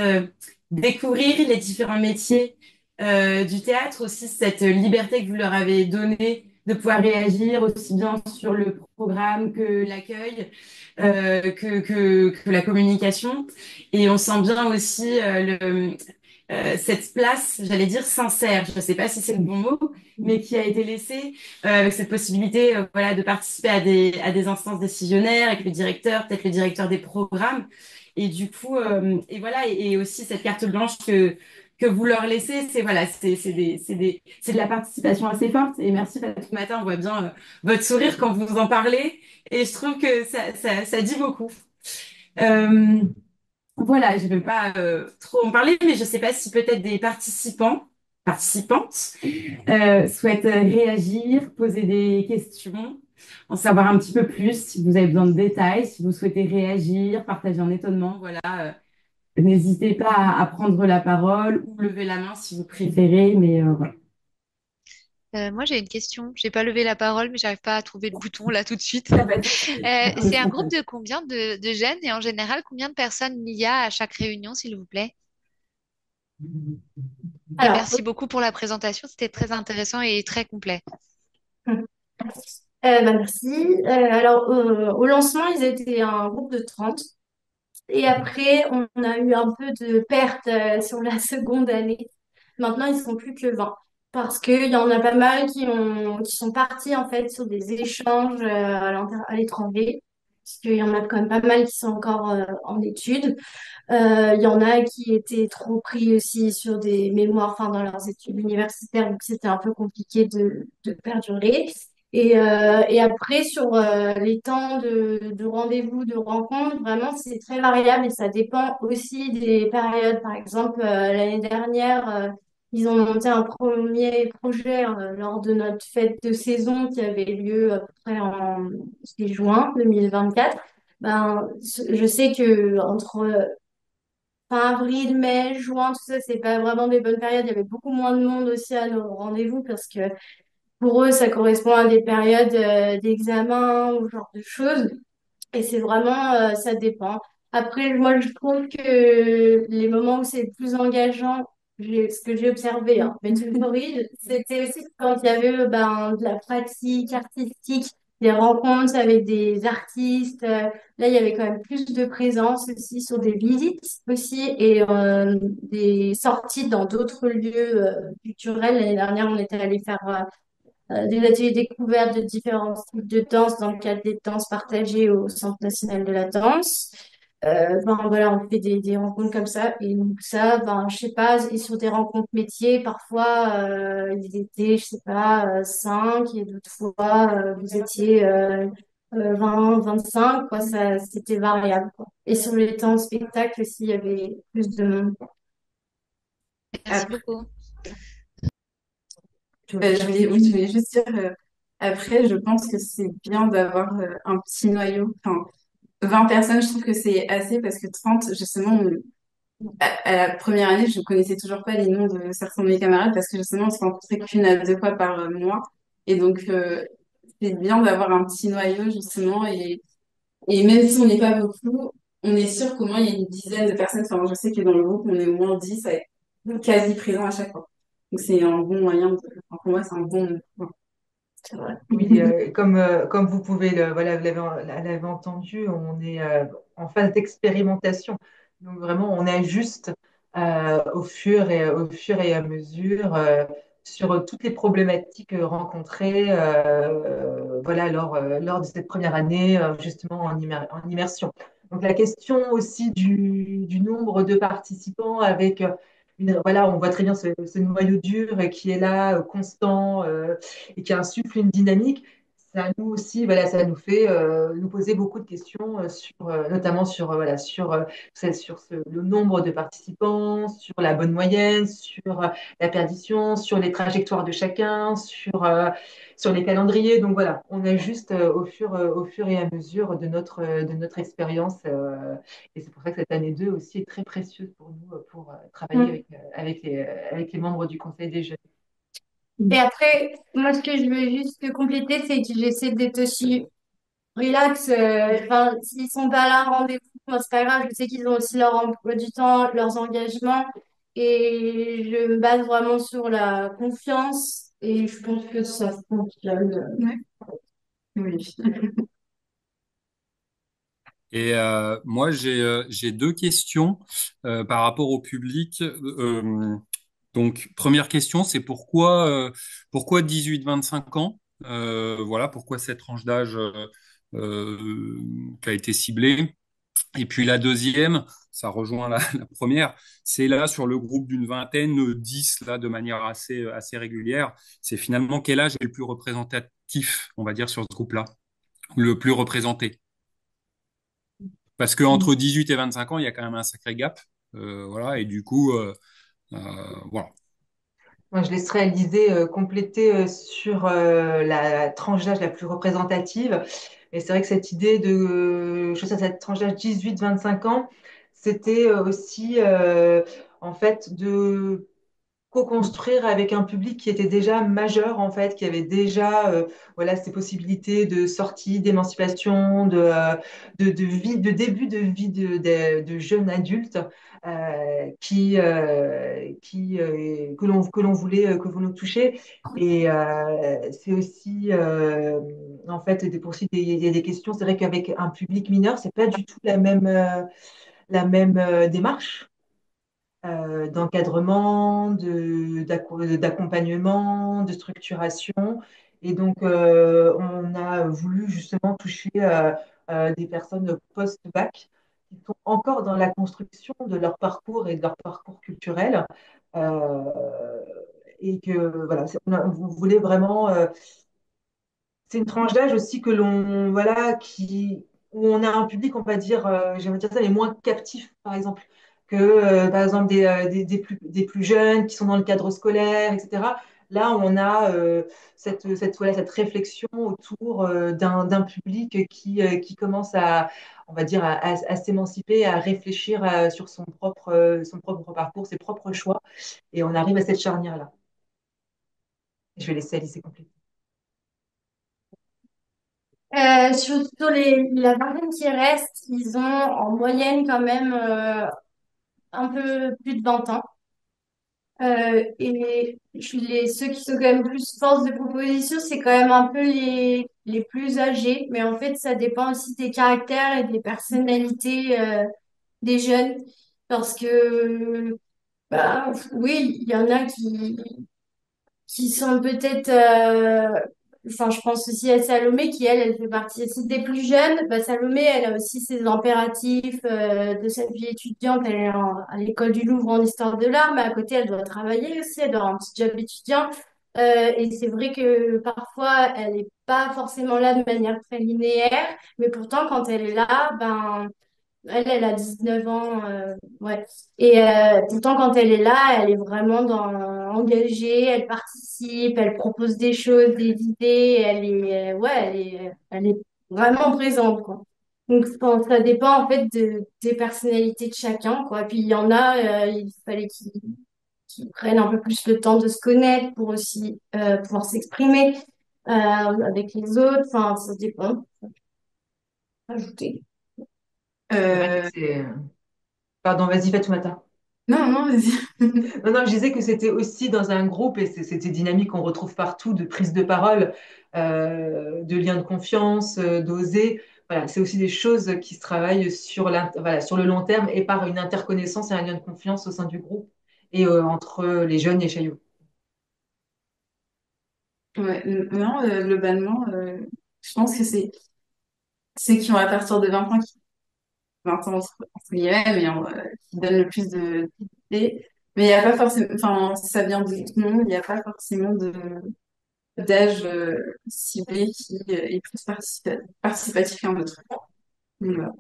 découvrir les différents métiers du théâtre, aussi cette liberté que vous leur avez donnée de pouvoir réagir aussi bien sur le programme que l'accueil, que la communication. Et on sent bien aussi cette place, j'allais dire sincère, je ne sais pas si c'est le bon mot, mais qui a été laissée avec cette possibilité voilà, de participer à des instances décisionnaires avec le directeur, peut-être le directeur des programmes. Et du coup, et voilà, et aussi cette carte blanche que vous leur laissez, c'est voilà, c'est de la participation assez forte. Et merci Fatou Matin, on voit bien votre sourire quand vous en parlez. Et je trouve que ça dit beaucoup. Euh, voilà, je ne vais pas trop en parler, mais je ne sais pas si peut-être des participantes souhaitent réagir, poser des questions, en savoir un petit peu plus, si vous avez besoin de détails, si vous souhaitez réagir, partager un étonnement, voilà. N'hésitez pas à prendre la parole ou lever la main si vous préférez, mais voilà. Moi, j'ai une question. J'ai pas levé la parole, mais j'arrive pas à trouver le bouton là tout de suite. Ça va être C'est un groupe de combien de jeunes et en général, combien de personnes il y a à chaque réunion, s'il vous plaît? Et Alors, merci beaucoup pour la présentation. C'était très intéressant et très complet. merci. Alors, au lancement, ils étaient un groupe de 30. Et après, on a eu un peu de perte sur la seconde année. Maintenant, ils sont plus que 20. Parce qu'il y en a pas mal qui sont partis en fait sur des échanges à l'étranger. Parce qu'il y en a quand même pas mal qui sont encore en études. Il y en a qui étaient trop pris aussi sur des mémoires, enfin dans leurs études universitaires, donc c'était un peu compliqué de perdurer. Et après, sur les temps de rendez-vous, de rencontres, vraiment, c'est très variable et ça dépend aussi des périodes. Par exemple, l'année dernière, ils ont monté un premier projet lors de notre fête de saison qui avait lieu à peu près en c'était juin 2024. Je sais que entre fin avril, mai, juin, tout ça, c'est pas vraiment des bonnes périodes. Il y avait beaucoup moins de monde aussi à nos rendez-vous parce que pour eux, ça correspond à des périodes d'examen ou ce genre de choses. Et c'est vraiment, ça dépend. Après, moi, je trouve que les moments où c'est le plus engageant, ce que j'ai observé, hein, mais tu me corriges, c'était aussi quand il y avait ben, de la pratique artistique, des rencontres avec des artistes. Là, il y avait quand même plus de présence aussi sur des visites aussi et des sorties dans d'autres lieux culturels. L'année dernière, on était allé faire des ateliers découvertes de différents styles de danse dans le cadre des danses partagées au Centre national de la danse. Ben, voilà, on fait des rencontres comme ça. Et donc ça, ben, je sais pas, et sur des rencontres métiers, parfois, ils étaient, je sais pas, 5, et d'autres fois, vous étiez 20, 25, quoi, ça, c'était variable, quoi. Et sur les temps de spectacle aussi, il y avait plus de monde. Merci beaucoup. Oui, je voulais juste dire, après, je pense que c'est bien d'avoir un petit noyau. Enfin, 20 personnes, je trouve que c'est assez parce que 30, justement, à la première année, je ne connaissais toujours pas les noms de certains de mes camarades parce que justement, on se rencontrait qu'une à deux fois par mois. Et donc, c'est bien d'avoir un petit noyau, justement. Et même si on n'est pas beaucoup, on est sûr qu'au moins, il y a une dizaine de personnes. Enfin, je sais que dans le groupe, on est au moins 10 à être quasi présents à chaque fois. Donc, c'est un bon moyen enfin, pour moi, c'est un bon. Ouais, c'est vrai. Oui, comme vous pouvez voilà, l'avez entendu, on est en phase d'expérimentation. Donc vraiment, on ajuste au fur et à mesure sur toutes les problématiques rencontrées voilà, lors de cette première année, justement en immersion. Donc la question aussi du nombre de participants avec voilà, on voit très bien ce noyau dur qui est là, constant, et qui insuffle une dynamique. Ça nous aussi, voilà, ça nous fait nous poser beaucoup de questions notamment voilà, le nombre de participants, sur la bonne moyenne, sur la perdition, sur les trajectoires de chacun, sur les calendriers. Donc voilà, on ajuste au fur et à mesure de notre expérience. Et c'est pour ça que cette année 2 aussi est très précieuse pour nous, pour travailler avec les membres du Conseil des jeunes. Et après, moi, ce que je veux juste compléter, c'est que j'essaie d'être aussi relax. Enfin, s'ils sont pas là, rendez-vous, moi, c'est pas grave. Je sais qu'ils ont aussi leur emploi du temps, leurs engagements. Et je me base vraiment sur la confiance. Et je pense que ça fonctionne. Ouais. Oui. Et moi, j'ai deux questions par rapport au public. Donc, première question, c'est pourquoi 18-25 ans? Voilà, pourquoi cette tranche d'âge qui a été ciblée? Et puis la deuxième, ça rejoint la première, c'est là sur le groupe d'une vingtaine, 10 là de manière assez régulière. C'est finalement quel âge est le plus représentatif, on va dire, sur ce groupe-là, le plus représenté. Parce que entre 18 et 25 ans, il y a quand même un sacré gap. Voilà, et du coup, voilà. Moi, je laisserai Alizée compléter sur la tranche d'âge la plus représentative. Et c'est vrai que cette idée de choisir cette tranche d'âge 18-25 ans, c'était aussi en fait de co-construire avec un public qui était déjà majeur, en fait, qui avait déjà voilà, ces possibilités de sortie, d'émancipation, de vie, de début de vie de jeunes adultes que l'on voulait toucher. Et c'est aussi, en fait, il y a des questions. C'est vrai qu'avec un public mineur, c'est pas du tout la même démarche d'encadrement, d'accompagnement, de structuration. Et donc, on a voulu justement toucher des personnes post-bac qui sont encore dans la construction de leur parcours et de leur parcours culturel. Euh, et que voilà, vous voulez vraiment c'est une tranche d'âge aussi que l'on, voilà, où on a un public, on va dire, j'aimerais dire ça, mais moins captif, par exemple, que, par exemple, des plus jeunes qui sont dans le cadre scolaire, etc. Là, on a voilà, cette réflexion autour d'un public qui commence on va dire, à s'émanciper, à réfléchir sur son propre parcours, ses propres choix. Et on arrive à cette charnière-là. Je vais laisser Alice compléter. Sur la vingtaine qui reste, ils ont en moyenne quand même un peu plus de 20 ans. Ceux qui sont quand même plus force de proposition, c'est quand même un peu les plus âgés. Mais en fait, ça dépend aussi des caractères et des personnalités des jeunes. Parce que, bah, oui, il y en a qui sont peut-être enfin je pense aussi à Salomé qui elle fait partie aussi des plus jeunes. Bah, Salomé elle a aussi ses impératifs de sa vie étudiante, elle est à l'école du Louvre en histoire de l'art, mais à côté elle doit travailler aussi, elle doit avoir un petit job étudiant. Et c'est vrai que parfois elle n'est pas forcément là de manière très linéaire, mais pourtant quand elle est là, ben elle a 19 ans, ouais. Et pourtant, quand elle est là, elle est vraiment engagée, elle participe, elle propose des choses, des idées, ouais, elle est vraiment présente, quoi. Donc, je pense que ça dépend, en fait, des personnalités de chacun, quoi. Puis, il y en a, il fallait qu'ils prennent un peu plus le temps de se connaître pour aussi pouvoir s'exprimer avec les autres. Enfin, ça dépend. Ajouter. C'est vrai que Euh, c'est... Pardon, vas-y, Fatoumata. non, non, vas-y. Non, non, je disais que c'était aussi dans un groupe et c'était dynamique qu'on retrouve partout de prise de parole, de lien de confiance, d'oser. Voilà, c'est aussi des choses qui se travaillent sur voilà, sur le long terme et par une interconnaissance et un lien de confiance au sein du groupe et entre les jeunes et Chaillot. Ouais, non, globalement, je pense que c'est ceux qui ont à partir de 20 ans, 20 ans entre guillemets, mais qui donnent le plus d'idées. Mais il n'y a pas forcément, enfin, ça vient de tout le monde, il n'y a pas forcément d'âge ciblé qui est plus participatif qu'un autre. Donc, voilà.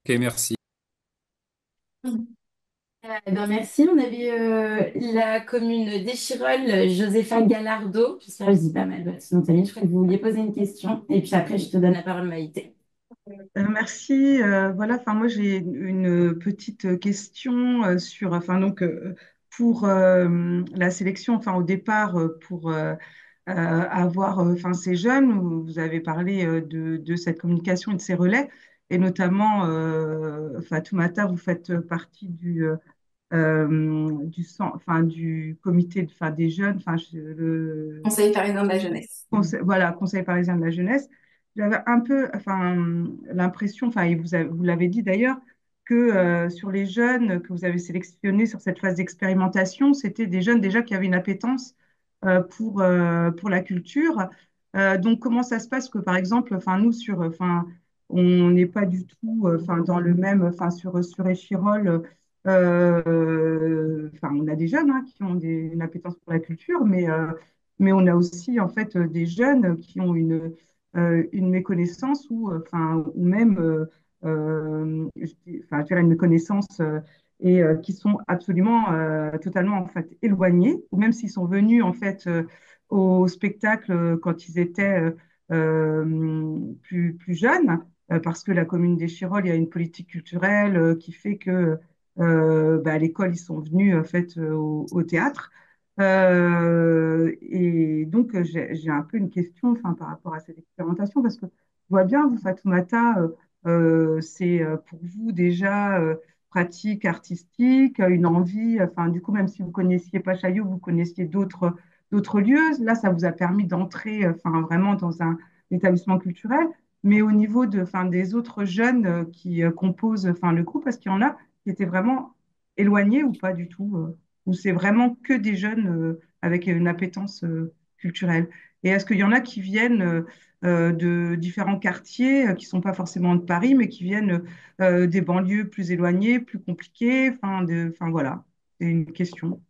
Ok, merci. Ben merci. On avait la commune d'Échirolles, Josépha Gallardo. J'espère que je dis pas mal votre nom de famille. Je crois que vous vouliez poser une question. Et puis après, je te donne la parole, Maïté. Merci. Voilà, enfin moi j'ai une petite question sur, enfin donc pour la sélection, enfin au départ pour avoir, enfin ces jeunes, vous avez parlé de cette communication et de ces relais, et notamment Fatoumata, vous faites partie enfin du comité, enfin des jeunes, enfin Conseil parisien de la jeunesse. voilà, Conseil parisien de la jeunesse. J'avais un peu, enfin, l'impression, enfin, et vous l'avez dit d'ailleurs, que sur les jeunes que vous avez sélectionnés sur cette phase d'expérimentation, c'était des jeunes déjà qui avaient une appétence pour la culture. Donc, comment ça se passe que, par exemple, enfin, nous, enfin, on n'est pas du tout, enfin, dans le même, enfin, sur Échirolles, enfin, on a des jeunes qui ont une appétence pour la culture, mais on a aussi en fait des jeunes qui ont une méconnaissance ou, enfin, ou même enfin, je dirais une méconnaissance et qui sont absolument totalement en fait éloignés, ou même s'ils sont venus en fait au spectacle quand ils étaient plus jeunes, parce que la commune d'Échirolles, il y a une politique culturelle qui fait que à l'école, ils sont venus en fait au théâtre. Et donc, j'ai un peu une question enfin, par rapport à cette expérimentation, parce que je vois bien, vous, Fatoumata, c'est pour vous déjà pratique artistique, une envie, enfin, du coup, même si vous connaissiez pas Chaillot, vous connaissiez d'autres lieux. Là, ça vous a permis d'entrer enfin, vraiment dans un établissement culturel. Mais au niveau enfin, des autres jeunes qui composent enfin, le groupe, est-ce qu'il y en a qui étaient vraiment éloignés ou pas du tout ou c'est vraiment que des jeunes avec une appétence culturelle. Et est-ce qu'il y en a qui viennent de différents quartiers qui sont pas forcément de Paris, mais qui viennent des banlieues plus éloignées, plus compliquées, enfin voilà, c'est une question.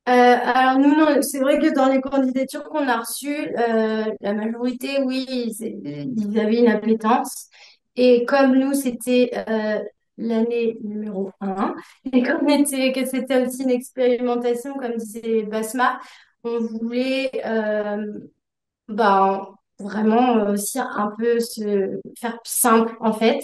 Alors nous, non, c'est vrai que dans les candidatures qu'on a reçues, la majorité, oui, ils avaient une appétence. Et comme nous, c'était l'année numéro un, et que c'était aussi une expérimentation, comme disait Basma, on voulait ben, vraiment aussi un peu se faire simple en fait.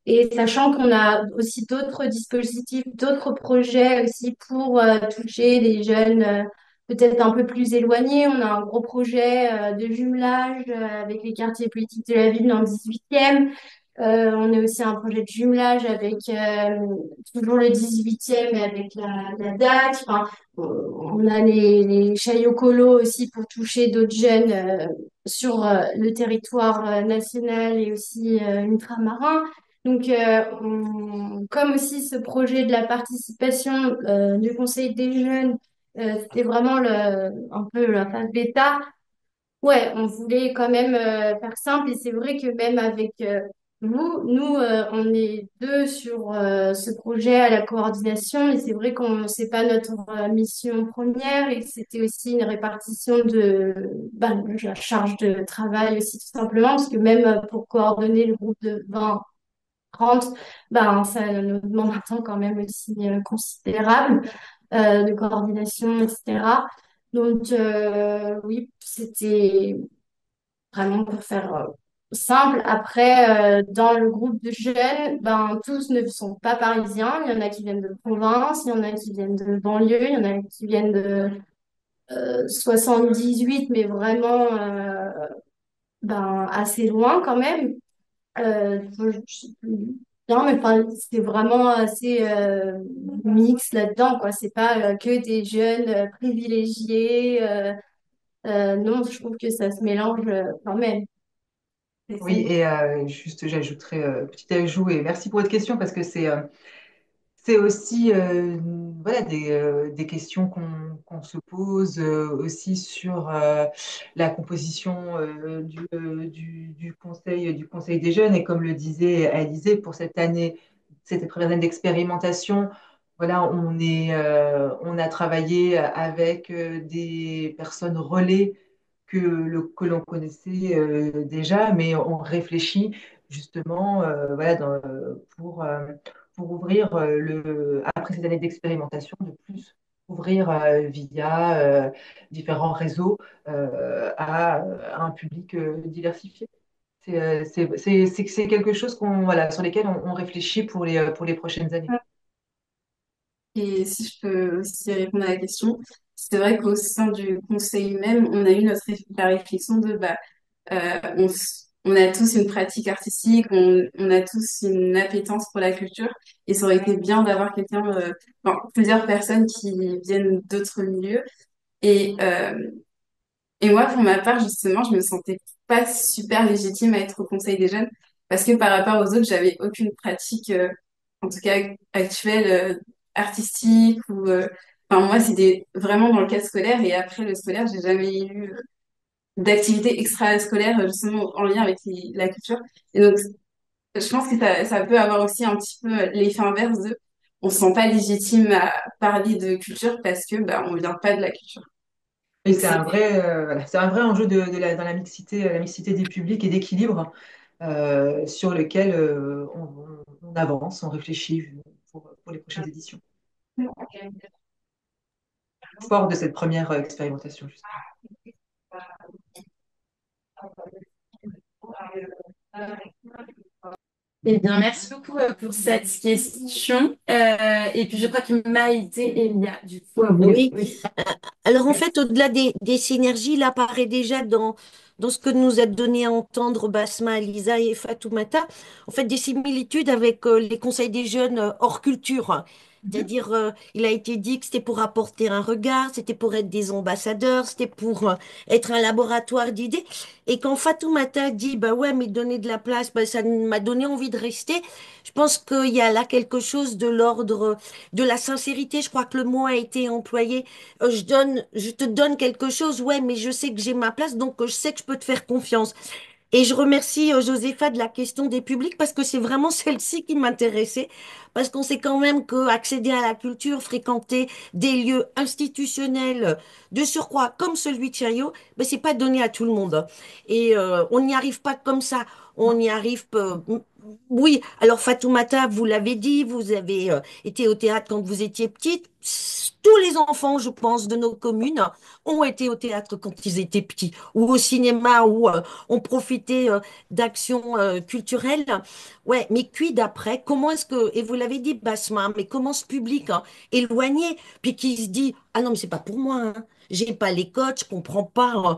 Et sachant qu'on a aussi d'autres dispositifs, d'autres projets aussi pour toucher les jeunes peut-être un peu plus éloignés. On a un gros projet de jumelage avec les quartiers politiques de la ville dans le 18e. On est aussi un projet de jumelage avec toujours le 18e et avec la date. Enfin, on a les Chaillot Colo aussi pour toucher d'autres jeunes sur le territoire national et aussi ultramarin. Donc, comme aussi ce projet de la participation du Conseil des jeunes, c'était vraiment un peu la phase bêta. Ouais, on voulait quand même faire simple et c'est vrai que même avec nous, on est deux sur ce projet à la coordination et c'est vrai qu'on c'est pas notre mission première et que c'était aussi une répartition de la charge de travail aussi tout simplement parce que même pour coordonner le groupe de 20 30, ben, ça nous demande un temps quand même aussi considérable de coordination, etc. Donc, oui, c'était vraiment pour faire simple. Après, dans le groupe de jeunes, ben, tous ne sont pas parisiens. Il y en a qui viennent de province, il y en a qui viennent de banlieue, il y en a qui viennent de 78, mais vraiment ben, assez loin quand même. Je sais plus. Non, mais enfin, c'est vraiment assez mix là-dedans, quoi. C'est pas que des jeunes privilégiés. Non, je trouve que ça se mélange quand même. Oui, et juste j'ajouterais petit ajout et merci pour votre question parce que c'est aussi voilà, des questions qu'on se pose aussi sur la composition du conseil des jeunes. Et comme le disait Alizé, pour cette année, cette première année d'expérimentation, voilà, on a travaillé avec des personnes relais que l'on connaissait déjà, mais on réfléchit justement voilà, pour ouvrir après ces années d'expérimentation, de plus ouvrir via différents réseaux à un public diversifié. C'est quelque chose voilà, sur lesquels on réfléchit pour les prochaines années. Et si je peux aussi répondre à la question, c'est vrai qu'au sein du conseil même, on a eu la réflexion de on a tous une pratique artistique, on a tous une appétence pour la culture, et ça aurait été bien d'avoir enfin, plusieurs personnes qui viennent d'autres milieux. Et, euh, et moi, pour ma part, justement, je me sentais pas super légitime à être au conseil des jeunes, parce que par rapport aux autres, j'avais aucune pratique, en tout cas actuelle, artistique enfin moi, c'était vraiment dans le cadre scolaire, et après le scolaire, j'ai jamais eu d'activités extrascolaires justement en lien avec la culture. Et donc, je pense que ça peut avoir aussi un petit peu l'effet inverse de on se sent pas légitime à parler de culture parce que bah, on vient pas de la culture. Et Donc, c'est voilà, c'est un vrai enjeu dans la mixité des publics et d'équilibre sur lequel on avance, on réfléchit pour les prochaines éditions. Fort de cette première expérimentation, justement. Eh bien, merci beaucoup pour cette question. Et puis, je crois que Maïté et Elia, du coup, a voulu. Oui. Oui. Alors en fait, au-delà des synergies, là apparaît déjà dans ce que nous a donné à entendre Basma, Lisa et Fatoumata, en fait des similitudes avec les conseils des jeunes hors culture. C'est-à-dire, il a été dit que c'était pour apporter un regard, c'était pour être des ambassadeurs, c'était pour être un laboratoire d'idées. Et quand Fatoumata dit, bah ouais, mais donner de la place, bah, ça m'a donné envie de rester. Je pense qu'il y a là quelque chose de l'ordre de la sincérité. Je crois que le mot a été employé je te donne quelque chose, ouais, mais je sais que j'ai ma place, donc je sais que je peux te faire confiance. Et je remercie Josépha de la question des publics parce que c'est vraiment celle-ci qui m'intéressait. Parce qu'on sait quand même que accéder à la culture, fréquenter des lieux institutionnels de surcroît comme celui de Chaillot, ben, c'est pas donné à tout le monde. Et on n'y arrive pas comme ça. On y arrive. Oui, alors Fatoumata, vous l'avez dit, vous avez été au théâtre quand vous étiez petite. Tous les enfants, je pense, de nos communes ont été au théâtre quand ils étaient petits, ou au cinéma, ou ont profité d'actions culturelles. Ouais, mais quid après? Comment est-ce que, et vous l'avez dit, Basma, mais comment ce public éloigné, puis qui se dit, ah non, mais c'est pas pour moi, hein. J'ai pas les codes, je comprends pas, hein.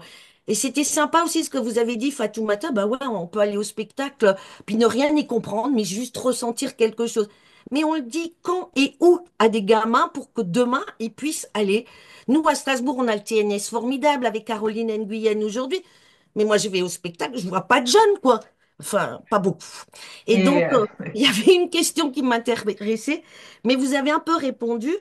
Et c'était sympa aussi ce que vous avez dit, Fatoumata, bah ouais, on peut aller au spectacle, puis ne rien y comprendre, mais juste ressentir quelque chose. Mais on le dit quand et où à des gamins pour que demain, ils puissent aller. Nous, à Strasbourg, on a le TNS formidable avec Caroline Nguyen aujourd'hui. Mais moi, je vais au spectacle, je vois pas de jeunes, quoi. Enfin, pas beaucoup. Et Et donc, il y avait une question qui m'intéressait, mais vous avez un peu répondu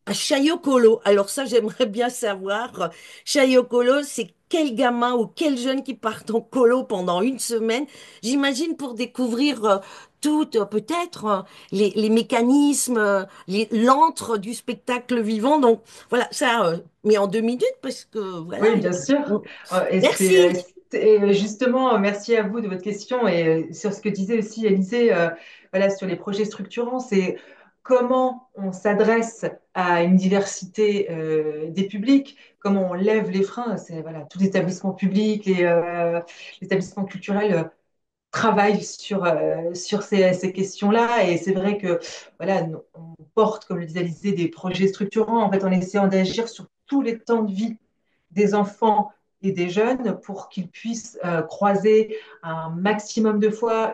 à Chayo Kolo. Alors ça, j'aimerais bien savoir. Chayo Kolo, c'est quel gamin ou quel jeune qui part en colo pendant une semaine? J'imagine pour découvrir tout, peut-être, les mécanismes, l'antre du spectacle vivant. Donc, voilà, ça, mais en 2 minutes, parce que, voilà. oui, bien sûr. Merci. Justement, merci à vous de votre question et sur ce que disait aussi Élisée, voilà, sur les projets structurants, c'est comment on s'adresse à une diversité des publics, comment on lève les freins. C'est voilà, tout l'établissement public, l'établissement culturel travaille sur ces questions-là. Et c'est vrai que voilà, on porte, comme le disait Élisée, des projets structurants en fait, en essayant d'agir sur tous les temps de vie des enfants et des jeunes pour qu'ils puissent croiser un maximum de fois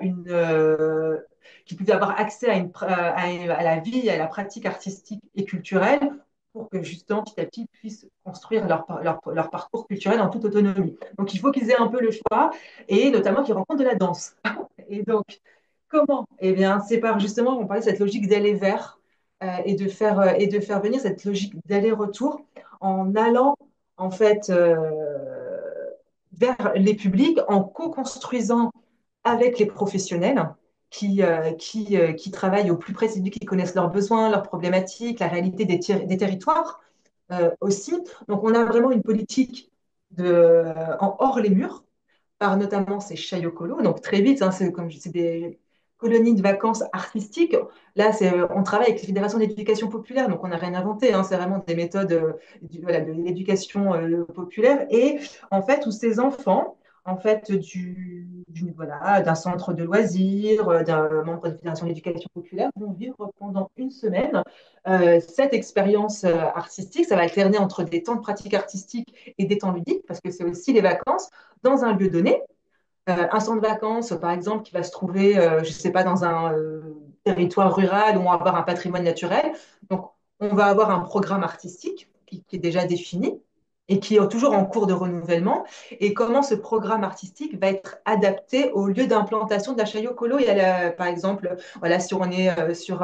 qu'ils puissent avoir accès à la vie, à la pratique artistique et culturelle pour que justement petit à petit ils puissent construire leur parcours culturel en toute autonomie. Donc il faut qu'ils aient un peu le choix et notamment qu'ils rencontrent de la danse. Et donc comment? Eh bien c'est par justement, on parlait de cette logique d'aller vers et de faire venir cette logique d'aller-retour en allant en fait vers les publics en co-construisant avec les professionnels qui travaillent au plus près, c'est qui connaissent leurs besoins, leurs problématiques, la réalité des territoires aussi. Donc on a vraiment une politique en hors les murs par notamment ces chayocolos. Donc très vite, hein, c'est des colonies de vacances artistiques. Là, on travaille avec les fédérations d'éducation populaire, donc on n'a rien inventé. Hein, c'est vraiment des méthodes voilà, de l'éducation populaire. Et en fait, où ces enfants, en fait, voilà, d'un centre de loisirs, d'un membre de la fédération d'éducation populaire, vont vivre pendant une semaine cette expérience artistique. Ça va alterner entre des temps de pratique artistique et des temps ludiques, parce que c'est aussi les vacances dans un lieu donné. Un centre de vacances, par exemple, qui va se trouver, je ne sais pas, dans un territoire rural où on va avoir un patrimoine naturel. Donc, on va avoir un programme artistique qui est déjà défini et qui est toujours en cours de renouvellement. Et comment ce programme artistique va être adapté au lieu d'implantation de la Chaillot-Colo. Par exemple, voilà, si on est sur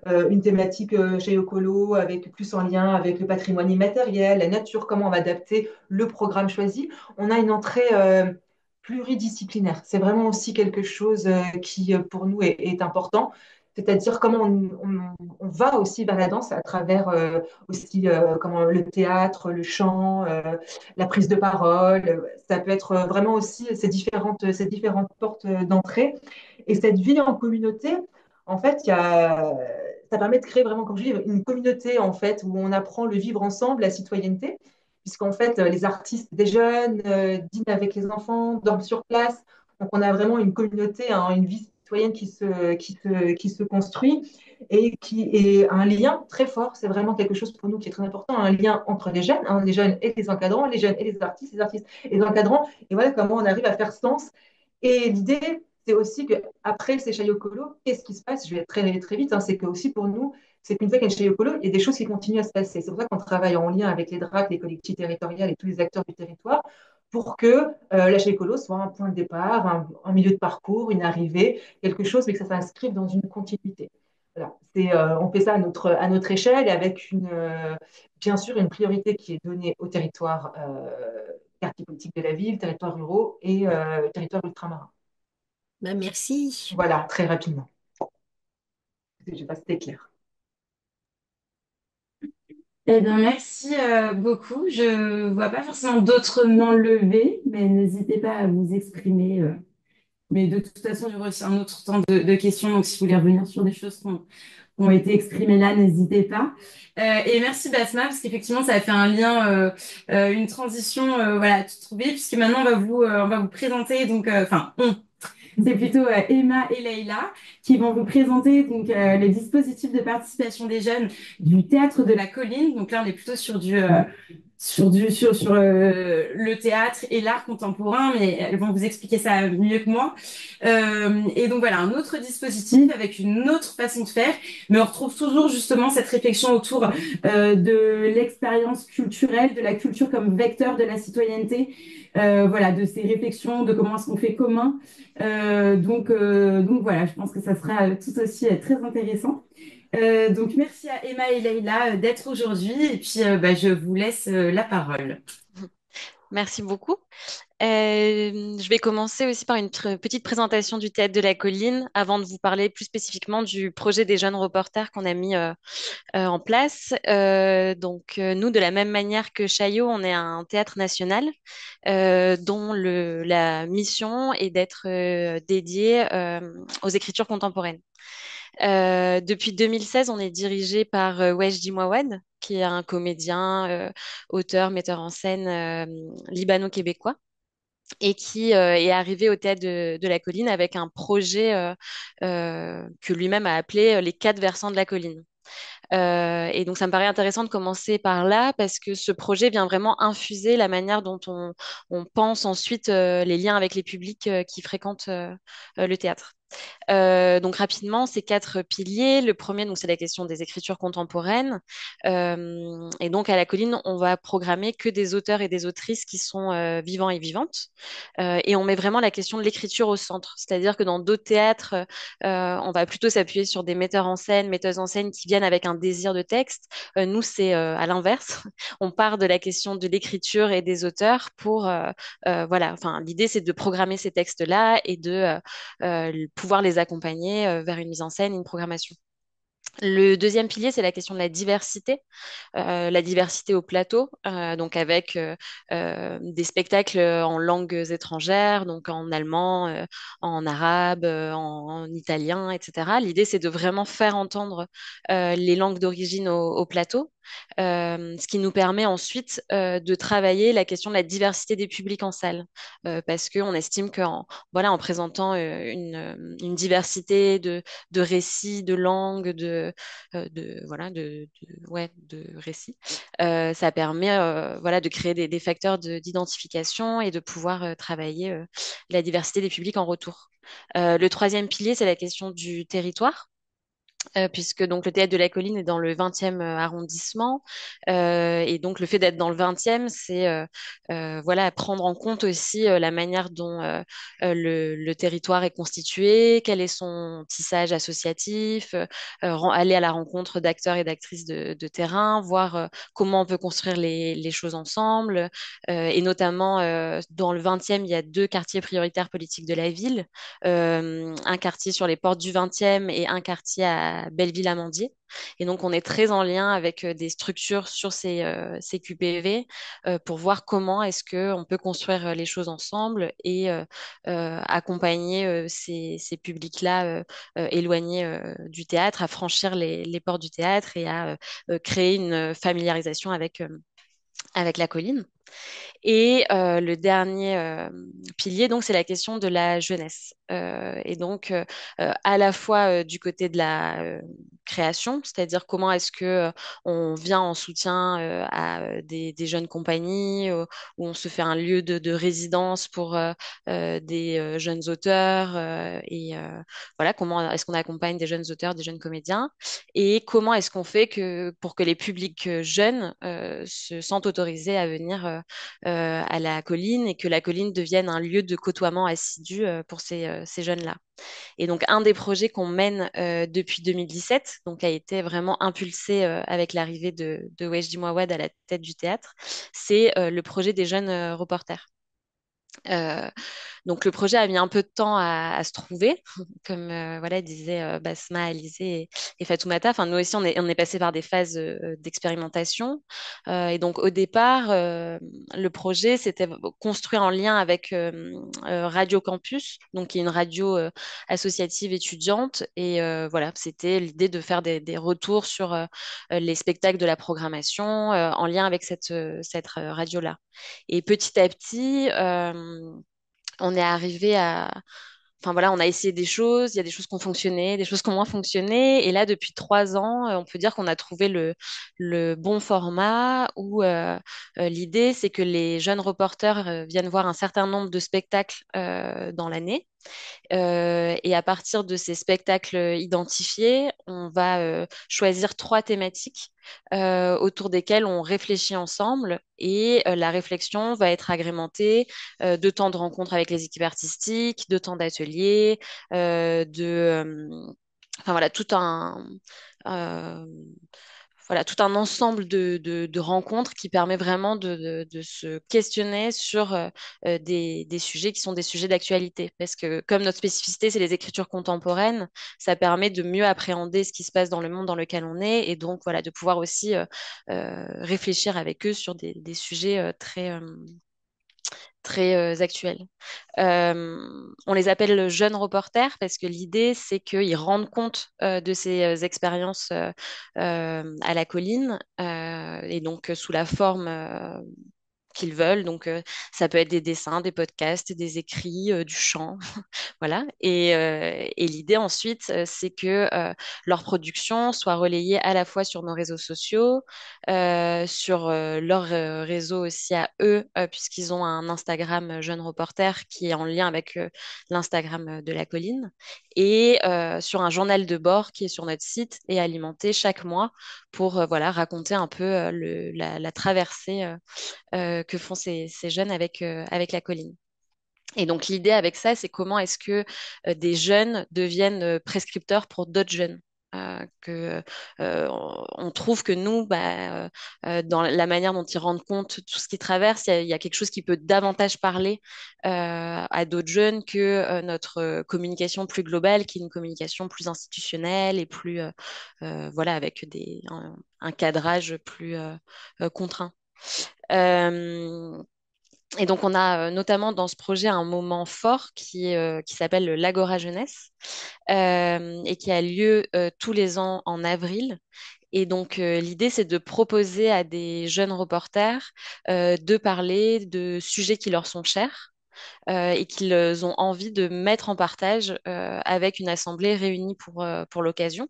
une thématique Chaillot-Colo avec plus en lien avec le patrimoine immatériel, la nature, comment on va adapter le programme choisi. On a une entrée pluridisciplinaire. C'est vraiment aussi quelque chose qui, pour nous, est important. C'est-à-dire comment on va aussi vers la danse à travers aussi comment, le théâtre, le chant, la prise de parole. Ça peut être vraiment aussi ces différentes portes d'entrée. Et cette vie en communauté, en fait, ça permet de créer vraiment, comme je dis, une communauté en fait, où on apprend le vivre ensemble, la citoyenneté puisqu'en fait, les artistes des jeunes dînent avec les enfants, dorment sur place. Donc, on a vraiment une communauté, hein, une vie citoyenne qui se construit et qui est un lien très fort. C'est vraiment quelque chose pour nous qui est très important, un lien entre les jeunes et les encadrants, les jeunes et les artistes et les encadrants. Et voilà comment on arrive à faire sens. Et l'idée, c'est aussi qu'après ces Chayokolo, qu'est-ce qui se passe? Je vais très, très vite, hein, c'est que aussi pour nous, c'est qu'une fois qu'il y a une Chayokolo, il y a des choses qui continuent à se passer. C'est pour ça qu'on travaille en lien avec les DRAC, les collectivités territoriales et tous les acteurs du territoire pour que la Chayokolo soit un point de départ, un milieu de parcours, une arrivée, quelque chose, mais que ça s'inscrive dans une continuité. Voilà. On fait ça à notre échelle et avec bien sûr une priorité qui est donnée au territoire quartier politique de la ville, territoires ruraux et territoires ultramarins. Ben, merci. Voilà, très rapidement. Je ne sais pas si c'était clair. Eh bien, merci beaucoup. Je vois pas forcément d'autres mains levées, mais n'hésitez pas à vous exprimer. Mais de toute façon, il y aura aussi un autre temps de questions. Donc, si vous voulez revenir sur des choses qui ont été exprimées là, n'hésitez pas. Et merci Basma, parce qu'effectivement, ça a fait un lien, une transition, voilà, toute trouvée, puisque maintenant, on va vous présenter, donc, c'est plutôt Emma et Leïla qui vont vous présenter donc les dispositifs de participation des jeunes du Théâtre de la Colline. Donc là, on est plutôt sur le théâtre et l'art contemporain, mais elles vont vous expliquer ça mieux que moi. Et donc voilà, un autre dispositif avec une autre façon de faire, mais on retrouve toujours justement cette réflexion autour de l'expérience culturelle, de la culture comme vecteur de la citoyenneté, voilà, de ces réflexions, de comment est-ce qu'on fait commun. Donc voilà, je pense que ça sera tout aussi très intéressant. Donc merci à Emma et Leïla d'être aujourd'hui et puis bah, je vous laisse la parole. Merci beaucoup. Je vais commencer aussi par une petite présentation du Théâtre de la Colline avant de vous parler plus spécifiquement du projet des jeunes reporters qu'on a mis en place. Nous, de la même manière que Chaillot, on est un théâtre national dont la mission est d'être dédié aux écritures contemporaines. Depuis 2016, on est dirigé par Wajdi Mouawad, qui est un comédien, auteur, metteur en scène libano-québécois et qui est arrivé au Théâtre de la Colline avec un projet que lui-même a appelé les quatre versants de la colline. Et donc, ça me paraît intéressant de commencer par là parce que ce projet vient vraiment infuser la manière dont on pense ensuite les liens avec les publics qui fréquentent le théâtre. Donc rapidement, ces quatre piliers. Le premier, donc, c'est la question des écritures contemporaines. Et donc à la colline, on va programmer que des auteurs et des autrices qui sont vivants et vivantes. Et on met vraiment la question de l'écriture au centre. C'est-à-dire que dans d'autres théâtres, on va plutôt s'appuyer sur des metteurs en scène, metteuses en scène qui viennent avec un désir de texte. Nous, c'est à l'inverse. On part de la question de l'écriture et des auteurs pour, voilà, enfin, l'idée, c'est de programmer ces textes-là et de pouvoir les accompagner vers une mise en scène, une programmation. Le deuxième pilier, c'est la question de la diversité au plateau, donc avec des spectacles en langues étrangères, donc en allemand, en arabe, en italien, etc. L'idée, c'est de vraiment faire entendre les langues d'origine au plateau, ce qui nous permet ensuite de travailler la question de la diversité des publics en salle, parce qu'on estime qu'en voilà, en présentant une diversité de récits, de langues, voilà, ouais, de récits. Ça permet voilà, de créer des facteurs d'identification et de pouvoir travailler la diversité des publics en retour. Le troisième pilier, c'est la question du territoire. Puisque donc le théâtre de la Colline est dans le 20e arrondissement. Et donc le fait d'être dans le 20e, c'est voilà, prendre en compte aussi la manière dont le territoire est constitué, quel est son tissage associatif, aller à la rencontre d'acteurs et d'actrices de terrain, voir comment on peut construire les choses ensemble. Et notamment dans le 20e, il y a deux quartiers prioritaires politiques de la ville, un quartier sur les portes du 20e et un quartier à Belleville-Amandier. Et donc, on est très en lien avec des structures sur ces QPV pour voir comment est-ce qu'on peut construire les choses ensemble et accompagner ces publics-là éloignés du théâtre à franchir les portes du théâtre et à créer une familiarisation avec la colline. Et le dernier pilier, donc, c'est la question de la jeunesse. Et donc, à la fois du côté de la création, c'est-à-dire comment est-ce que on vient en soutien à des jeunes compagnies, où on se fait un lieu de résidence pour des jeunes auteurs, et voilà, comment est-ce qu'on accompagne des jeunes auteurs, des jeunes comédiens, et comment est-ce qu'on fait pour que les publics jeunes se sentent autorisés à venir à la colline et que la colline devienne un lieu de côtoiement assidu pour ces jeunes-là. Et donc, un des projets qu'on mène depuis 2017, donc a été vraiment impulsé avec l'arrivée de Wajdi Mouawad à la tête du théâtre, c'est le projet des jeunes reporters. Donc le projet a mis un peu de temps à se trouver, comme voilà disaient Basma, Alizé et Fatoumata. Enfin, nous aussi, on est passé par des phases d'expérimentation. Et donc au départ, le projet c'était construit en lien avec Radio Campus, donc qui est une radio associative étudiante. Et voilà, c'était l'idée de faire des retours sur les spectacles de la programmation en lien avec cette radio-là. Et petit à petit, on est arrivé à, enfin voilà, on a essayé des choses, il y a des choses qui ont fonctionné, des choses qui ont moins fonctionné. Et là, depuis 3 ans, on peut dire qu'on a trouvé le bon format où l'idée, c'est que les jeunes reporters viennent voir un certain nombre de spectacles dans l'année. Et à partir de ces spectacles identifiés, on va choisir 3 thématiques autour desquelles on réfléchit ensemble. Et la réflexion va être agrémentée de temps de rencontres avec les équipes artistiques, de temps d'ateliers, enfin voilà, euh, tout un ensemble de rencontres qui permet vraiment de se questionner sur des sujets qui sont des sujets d'actualité. Parce que comme notre spécificité, c'est les écritures contemporaines, ça permet de mieux appréhender ce qui se passe dans le monde dans lequel on est et donc voilà, de pouvoir aussi réfléchir avec eux sur des sujets très actuels. On les appelle jeunes reporters parce que l'idée, c'est qu'ils rendent compte de ces expériences à la colline et donc sous la forme qu'ils veulent. Donc, ça peut être des dessins, des podcasts, des écrits, du chant. Voilà. Et l'idée ensuite, c'est que leur production soit relayée à la fois sur nos réseaux sociaux, sur leur réseau aussi à eux, puisqu'ils ont un Instagram Jeune Reporter qui est en lien avec l'Instagram de la colline, et sur un journal de bord qui est sur notre site et alimenté chaque mois pour voilà, raconter un peu la traversée que font ces jeunes avec la colline. Et donc l'idée avec ça, c'est comment est-ce que des jeunes deviennent prescripteurs pour d'autres jeunes. On trouve que nous, bah, dans la manière dont ils rendent compte tout ce qu'ils traversent, il y a quelque chose qui peut davantage parler à d'autres jeunes que notre communication plus globale, qui est une communication plus institutionnelle et plus, voilà, avec un cadrage plus contraint. Euh, et donc, on a notamment dans ce projet un moment fort qui s'appelle l'Agora Jeunesse et qui a lieu tous les ans en avril. Et donc, l'idée, c'est de proposer à des jeunes reporters de parler de sujets qui leur sont chers et qu'ils ont envie de mettre en partage avec une assemblée réunie pour l'occasion.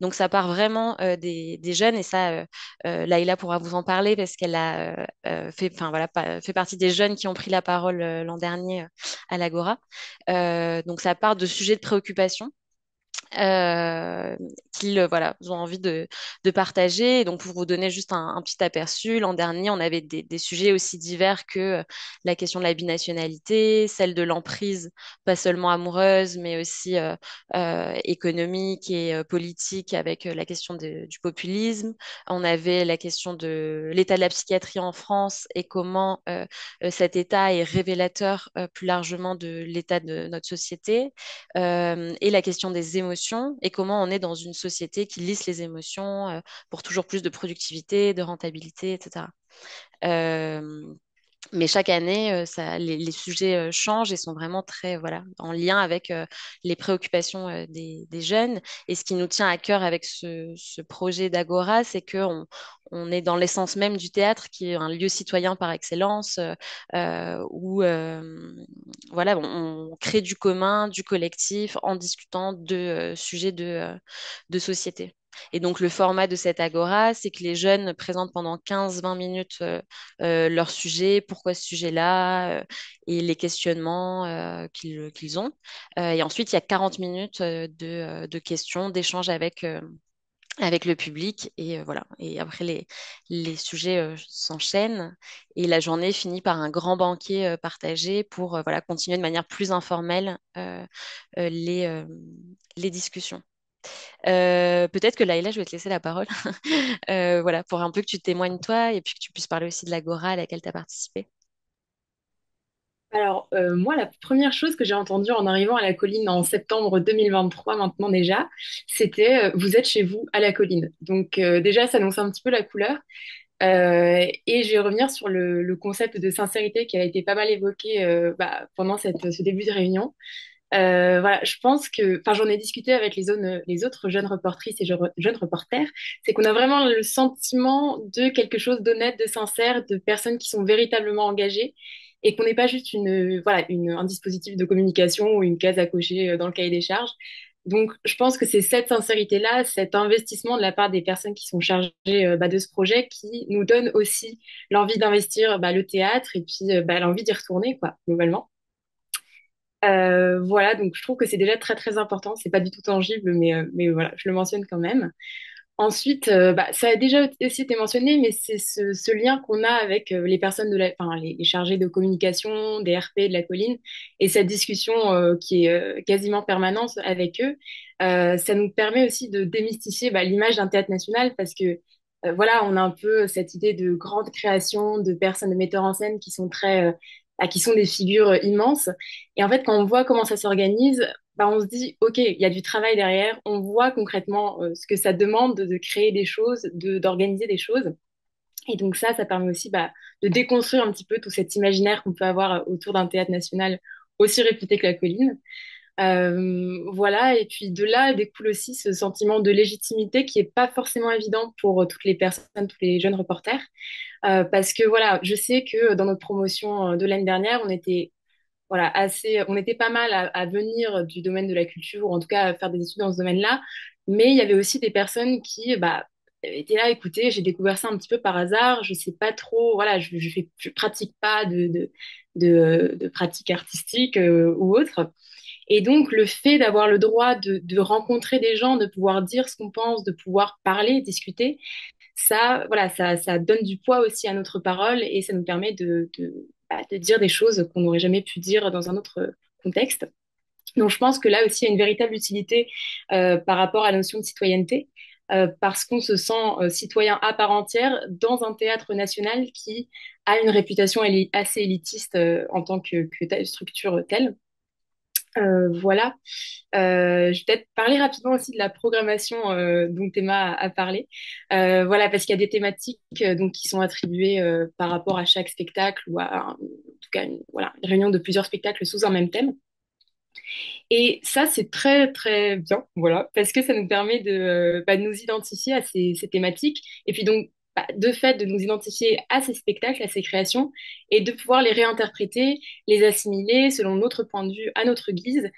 Donc ça part vraiment des jeunes et ça, Laïla pourra vous en parler parce qu'elle a fait, enfin, voilà, fait partie des jeunes qui ont pris la parole l'an dernier à l'Agora. Donc ça part de sujets de préoccupation euh, qu'ils voilà, ont envie de partager. Et donc, pour vous donner juste un petit aperçu, l'an dernier, on avait des sujets aussi divers que la question de la binationalité, celle de l'emprise, pas seulement amoureuse, mais aussi économique et politique avec la question du populisme. On avait la question de l'état de la psychiatrie en France et comment cet état est révélateur plus largement de l'état de notre société et la question des émotions et comment on est dans une société qui lisse les émotions pour toujours plus de productivité, de rentabilité, etc. Euh, mais chaque année, les sujets changent et sont vraiment très voilà, en lien avec les préoccupations des jeunes. Et ce qui nous tient à cœur avec ce projet d'Agora, c'est qu'on est dans l'essence même du théâtre, qui est un lieu citoyen par excellence, où voilà, on crée du commun, du collectif, en discutant de sujets de société. Et donc, le format de cette agora, c'est que les jeunes présentent pendant 15-20 minutes leur sujet, pourquoi ce sujet-là, et les questionnements qu'ils ont. Et ensuite, il y a 40 minutes de questions, d'échanges avec le public. Et voilà. Et après, les sujets s'enchaînent. Et la journée finit par un grand banquet partagé pour voilà, continuer de manière plus informelle euh, les, euh, les discussions. Peut-être que Laïla, je vais te laisser la parole. Voilà, pour un peu que tu témoignes toi et puis que tu puisses parler aussi de l'Agora à laquelle tu as participé. Alors, moi, la première chose que j'ai entendue en arrivant à la colline en septembre 2023, maintenant déjà, c'était vous êtes chez vous à la colline. Donc, déjà, ça annonce un petit peu la couleur. Et je vais revenir sur le concept de sincérité qui a été pas mal évoqué pendant ce début de réunion. Voilà, je pense que, enfin, j'en ai discuté avec les autres jeunes reportrices et jeunes reporters, c'est qu'on a vraiment le sentiment de quelque chose d'honnête, de sincère, de personnes qui sont véritablement engagées et qu'on n'est pas juste un dispositif de communication ou une case à cocher dans le cahier des charges. Donc, je pense que c'est cette sincérité-là, cet investissement de la part des personnes qui sont chargées de ce projet qui nous donne aussi l'envie d'investir le théâtre et puis l'envie d'y retourner, quoi, globalement. Voilà, donc je trouve que c'est déjà très très important. C'est pas du tout tangible, mais voilà, je le mentionne quand même. Ensuite, ça a déjà aussi été mentionné, mais c'est ce lien qu'on a avec les personnes enfin, les chargés de communication, des RP de la colline, et cette discussion qui est quasiment permanente avec eux. Ça nous permet aussi de démystifier l'image d'un théâtre national parce que voilà, on a un peu cette idée de grande création, de personnes, de metteurs en scène qui sont qui sont des figures immenses. Et en fait, quand on voit comment ça s'organise, on se dit, OK, il y a du travail derrière, on voit concrètement ce que ça demande de créer des choses, d'organiser des choses. Et donc ça permet aussi de déconstruire un petit peu tout cet imaginaire qu'on peut avoir autour d'un théâtre national aussi réputé que la Colline. Voilà, et puis de là découle aussi ce sentiment de légitimité qui est pas forcément évident pour toutes les personnes, tous les jeunes reporters, parce que voilà, je sais que dans notre promotion de l'année dernière, on était pas mal à venir du domaine de la culture, ou en tout cas à faire des études dans ce domaine-là, mais il y avait aussi des personnes qui étaient là, écoutez, j'ai découvert ça un petit peu par hasard, je sais pas trop, voilà, je pratique pas de pratique artistique ou autre. Et donc, le fait d'avoir le droit de rencontrer des gens, de pouvoir dire ce qu'on pense, de pouvoir parler, discuter, voilà, ça donne du poids aussi à notre parole et ça nous permet de dire des choses qu'on n'aurait jamais pu dire dans un autre contexte. Donc, je pense que là aussi, il y a une véritable utilité par rapport à la notion de citoyenneté, parce qu'on se sent citoyen à part entière dans un théâtre national qui a une réputation assez élitiste en tant que telle structure telle. Voilà. Je vais peut-être parler rapidement aussi de la programmation dont Théma a parlé. Voilà, parce qu'il y a des thématiques donc, qui sont attribuées par rapport à chaque spectacle ou en tout cas une réunion de plusieurs spectacles sous un même thème. Et ça, c'est très, très bien, voilà, parce que ça nous permet de nous identifier à ces thématiques et puis donc, de fait, de nous identifier à ces spectacles, à ces créations et de pouvoir les réinterpréter, les assimiler selon notre point de vue, à notre guise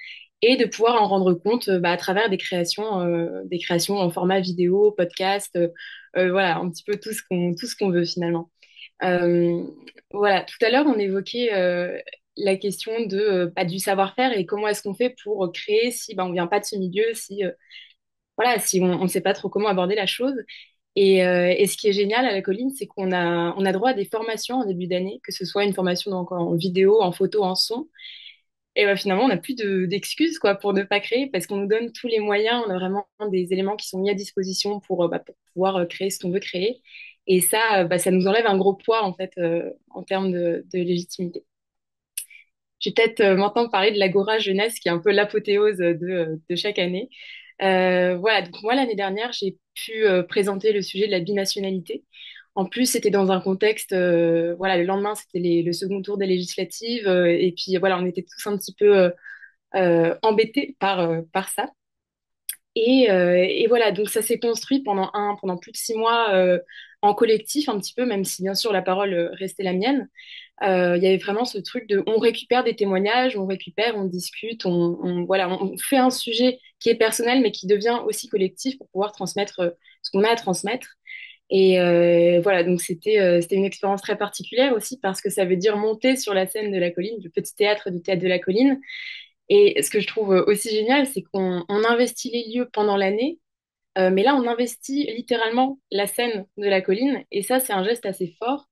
et de pouvoir en rendre compte à travers des créations en format vidéo, podcast, voilà, un petit peu tout ce qu'on veut finalement. Euh, voilà, tout à l'heure, on évoquait la question du savoir-faire et comment est-ce qu'on fait pour créer si on vient pas de ce milieu, si voilà, si on ne sait pas trop comment aborder la chose. Et ce qui est génial à la Colline, c'est on a droit à des formations en début d'année, que ce soit une formation donc, en vidéo, en photo, en son. Et finalement, on n'a plus d'excuses quoi pour ne pas créer parce qu'on nous donne tous les moyens. On a vraiment des éléments qui sont mis à disposition pour pouvoir créer ce qu'on veut créer. Et ça, ça nous enlève un gros poids en fait en termes de légitimité. Je vais peut-être maintenant parler de l'Agora Jeunesse, qui est un peu l'apothéose de chaque année. Voilà, donc moi l'année dernière, j'ai pu présenter le sujet de la binationalité. En plus, c'était dans un contexte, voilà, le lendemain, c'était le second tour des législatives, et puis voilà, on était tous un petit peu embêtés par ça. Et voilà, donc ça s'est construit pendant plus de 6 mois en collectif, un petit peu, même si bien sûr la parole restait la mienne. Il y avait vraiment ce truc on récupère des témoignages, on discute, voilà, on fait un sujet qui est personnel mais qui devient aussi collectif pour pouvoir transmettre ce qu'on a à transmettre. Et voilà, donc c'était une expérience très particulière aussi parce que ça veut dire monter sur la scène de la colline, du petit théâtre du théâtre de la colline. Et ce que je trouve aussi génial, c'est qu'on investit les lieux pendant l'année, mais là, on investit littéralement la scène de la colline, et ça, c'est un geste assez fort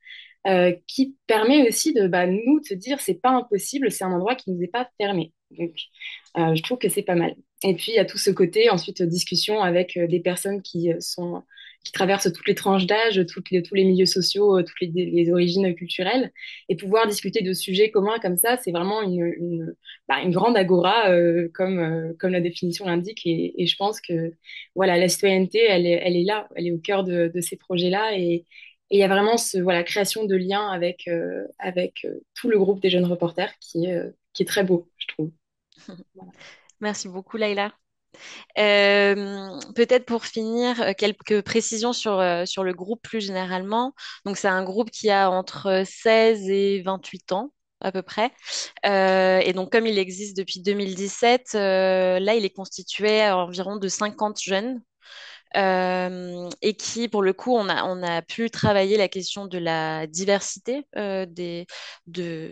qui permet aussi nous, de se dire, c'est pas impossible, c'est un endroit qui nous est pas fermé. Donc, je trouve que c'est pas mal. Et puis, il y a tout ce côté, ensuite, discussion avec des personnes qui traversent toutes les tranches d'âge, tous les milieux sociaux, toutes les origines culturelles, et pouvoir discuter de sujets communs comme ça, c'est vraiment une grande agora, comme la définition l'indique, et je pense que voilà, la citoyenneté, elle est là, elle est au cœur de ces projets-là, et il y a vraiment voilà, création de liens avec tout le groupe des jeunes reporters qui est très beau, je trouve. Merci beaucoup, Laïla. Peut-être pour finir, quelques précisions sur le groupe plus généralement. Donc, c'est un groupe qui a entre 16 et 28 ans à peu près. Et donc, comme il existe depuis 2017, là, il est constitué à environ de 50 jeunes et qui, pour le coup, on a pu travailler la question de la diversité de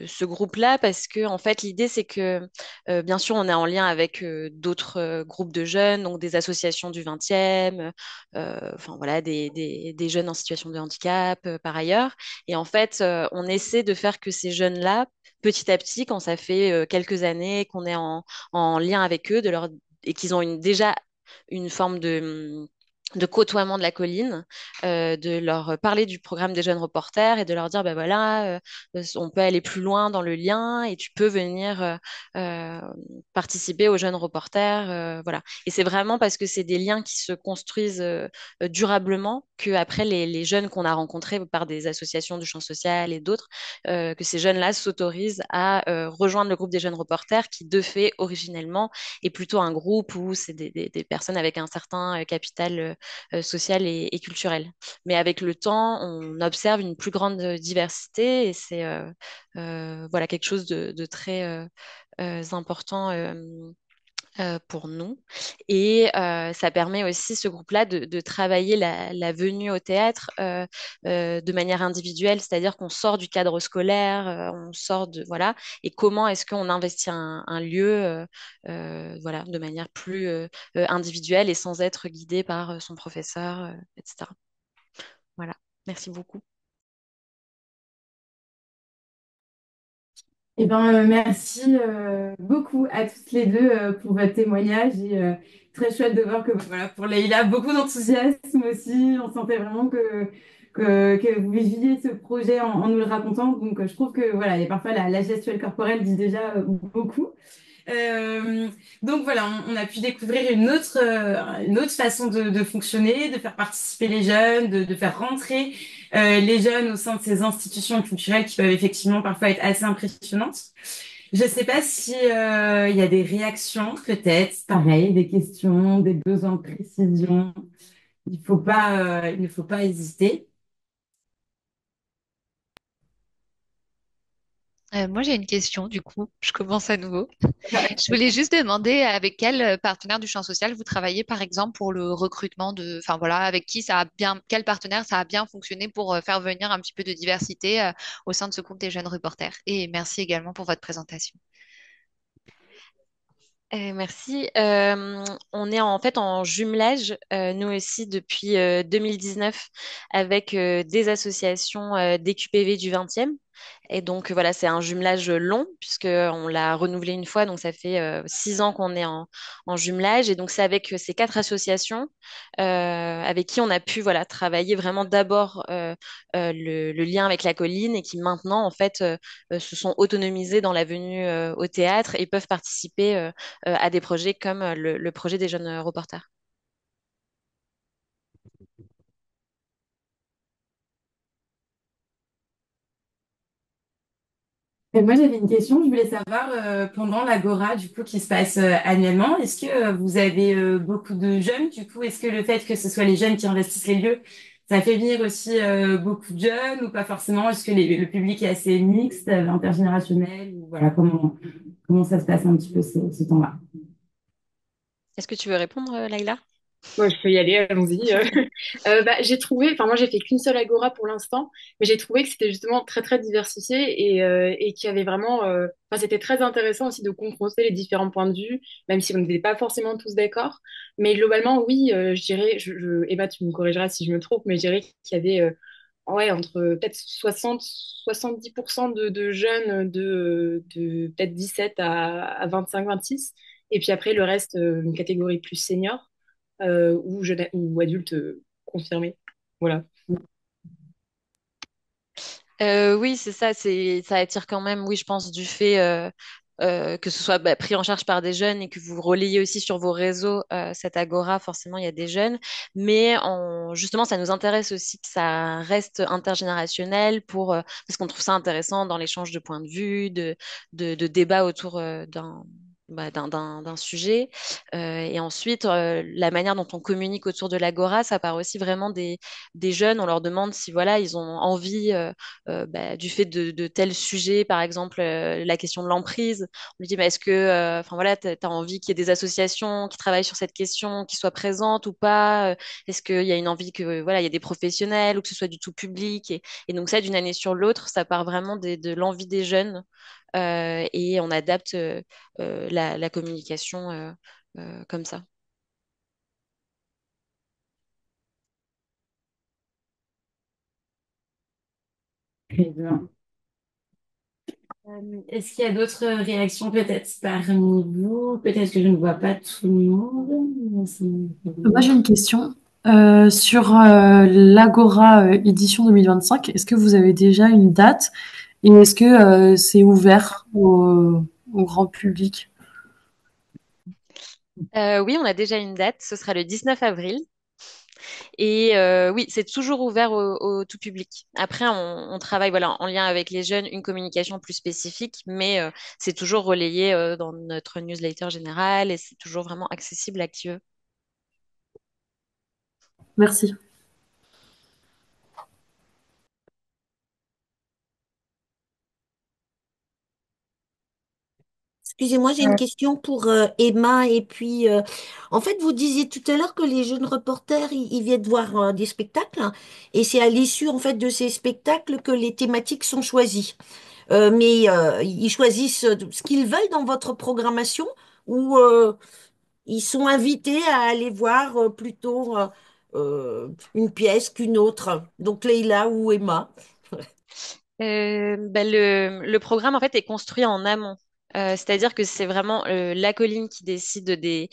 ce groupe-là, parce que, en fait, l'idée, c'est que, bien sûr, on est en lien avec d'autres groupes de jeunes, donc des associations du 20e, enfin, voilà, des jeunes en situation de handicap, par ailleurs. Et en fait, on essaie de faire que ces jeunes-là, petit à petit, quand ça fait quelques années qu'on est en lien avec eux, et qu'ils ont déjà une forme de côtoiement de la colline, de leur parler du programme des jeunes reporters et de leur dire, ben voilà, on peut aller plus loin dans le lien et tu peux venir euh, participer aux jeunes reporters, voilà. Et c'est vraiment parce que c'est des liens qui se construisent durablement que après les jeunes qu'on a rencontrés par des associations du champ social et d'autres, que ces jeunes-là s'autorisent à rejoindre le groupe des jeunes reporters qui, de fait, originellement, est plutôt un groupe où c'est des personnes avec un certain capital sociale et culturelle. Mais avec le temps, on observe une plus grande diversité et c'est voilà, quelque chose de très important pour nous. Et ça permet aussi, ce groupe-là, de travailler la venue au théâtre de manière individuelle, c'est-à-dire qu'on sort du cadre scolaire, on sort de... Voilà, et comment est-ce qu'on investit un lieu voilà, de manière plus individuelle et sans être guidé par son professeur, etc. Voilà, merci beaucoup. Eh ben, merci beaucoup à toutes les deux pour votre témoignage et très chouette de voir que voilà, pour Leïla, beaucoup d'enthousiasme aussi. On sentait vraiment que vous viviez ce projet en nous le racontant. Donc, je trouve que voilà, et parfois la gestuelle corporelle dit déjà beaucoup. Euh, donc voilà, on a pu découvrir une autre façon de fonctionner, de faire participer les jeunes, de faire rentrer les jeunes au sein de ces institutions culturelles qui peuvent effectivement parfois être assez impressionnantes. Je ne sais pas si il y a des réactions, peut-être, pareil, des questions, des besoins de précision. Il ne faut pas hésiter. Moi, j'ai une question, du coup, je commence à nouveau. Je voulais juste demander avec quel partenaire du champ social vous travaillez, par exemple, pour le recrutement enfin voilà, avec qui quel partenaire ça a bien fonctionné pour faire venir un petit peu de diversité au sein de ce groupe des jeunes reporters. Et merci également pour votre présentation. Merci. On est en fait en jumelage, nous aussi, depuis 2019, avec des associations d'EQPV du 20e. Et donc, voilà, c'est un jumelage long, puisqu'on l'a renouvelé une fois. Donc, ça fait 6 ans qu'on est en jumelage. Et donc, c'est avec ces 4 associations avec qui on a pu voilà, travailler vraiment d'abord le lien avec la colline et qui maintenant, en fait, se sont autonomisés dans la venue au théâtre et peuvent participer à des projets comme le projet des jeunes reporters. Et moi, j'avais une question. Je voulais savoir, pendant l'Agora, du coup, qui se passe annuellement, est-ce que vous avez beaucoup de jeunes? Du coup, est-ce que le fait que ce soit les jeunes qui investissent les lieux, ça fait venir aussi beaucoup de jeunes ou pas forcément? Est-ce que le public est assez mixte, intergénérationnel? Ou voilà, comment ça se passe un petit peu ce temps-là? Est-ce que tu veux répondre, Laïla? Ouais, je peux y aller, allons-y. Bah, j'ai trouvé, enfin moi j'ai fait qu'une seule agora pour l'instant, mais j'ai trouvé que c'était justement très très diversifié et qu'il y avait vraiment, enfin c'était très intéressant aussi de confronter les différents points de vue, même si on n'était pas forcément tous d'accord. Mais globalement, oui, je dirais, Eva, tu me corrigeras si je me trompe, mais je dirais qu'il y avait ouais, entre peut-être 60-70% de jeunes de peut-être 17 à 25-26, et puis après le reste, une catégorie plus senior ou adulte confirmé. Voilà. Oui, c'est ça. Ça attire quand même, oui, je pense, du fait que ce soit pris en charge par des jeunes et que vous relayez aussi sur vos réseaux cette agora. Forcément, il y a des jeunes. Mais justement, ça nous intéresse aussi que ça reste intergénérationnel parce qu'on trouve ça intéressant dans l'échange de points de vue, de débats autour d'un sujet. Et ensuite, la manière dont on communique autour de l'Agora, ça part aussi vraiment des jeunes. On leur demande si voilà, ils ont envie du fait de tel sujet, par exemple la question de l'emprise. On lui dit, mais est-ce que, enfin voilà, t'as envie qu'il y ait des associations qui travaillent sur cette question, qui soient présentes ou pas? Est-ce qu'il y a une envie que voilà, il y ait des professionnels ou que ce soit du tout public? Et donc ça, d'une année sur l'autre, ça part vraiment de l'envie des jeunes et on adapte la communication comme ça. Très bien. Est-ce qu'il y a d'autres réactions peut-être parmi vous? Peut-être que je ne vois pas tout le monde. Moi, j'ai une question. Sur l'Agora édition 2025, est-ce que vous avez déjà une date et est-ce que c'est ouvert au grand public? Oui, on a déjà une date, ce sera le 19 avril. Et oui, c'est toujours ouvert au tout public. Après, on travaille voilà, en lien avec les jeunes, une communication plus spécifique, mais c'est toujours relayé dans notre newsletter générale et c'est toujours vraiment accessible à qui veut. Merci. Excusez-moi, j'ai une question pour Emma. Et puis, en fait, vous disiez tout à l'heure que les jeunes reporters, ils viennent voir des spectacles, hein, et c'est à l'issue, en fait, de ces spectacles que les thématiques sont choisies. Mais ils choisissent ce qu'ils veulent dans votre programmation ou ils sont invités à aller voir plutôt une pièce qu'une autre. Donc, Leïla ou Emma. Le programme en fait est construit en amont. C'est-à-dire que c'est vraiment la colline qui décide des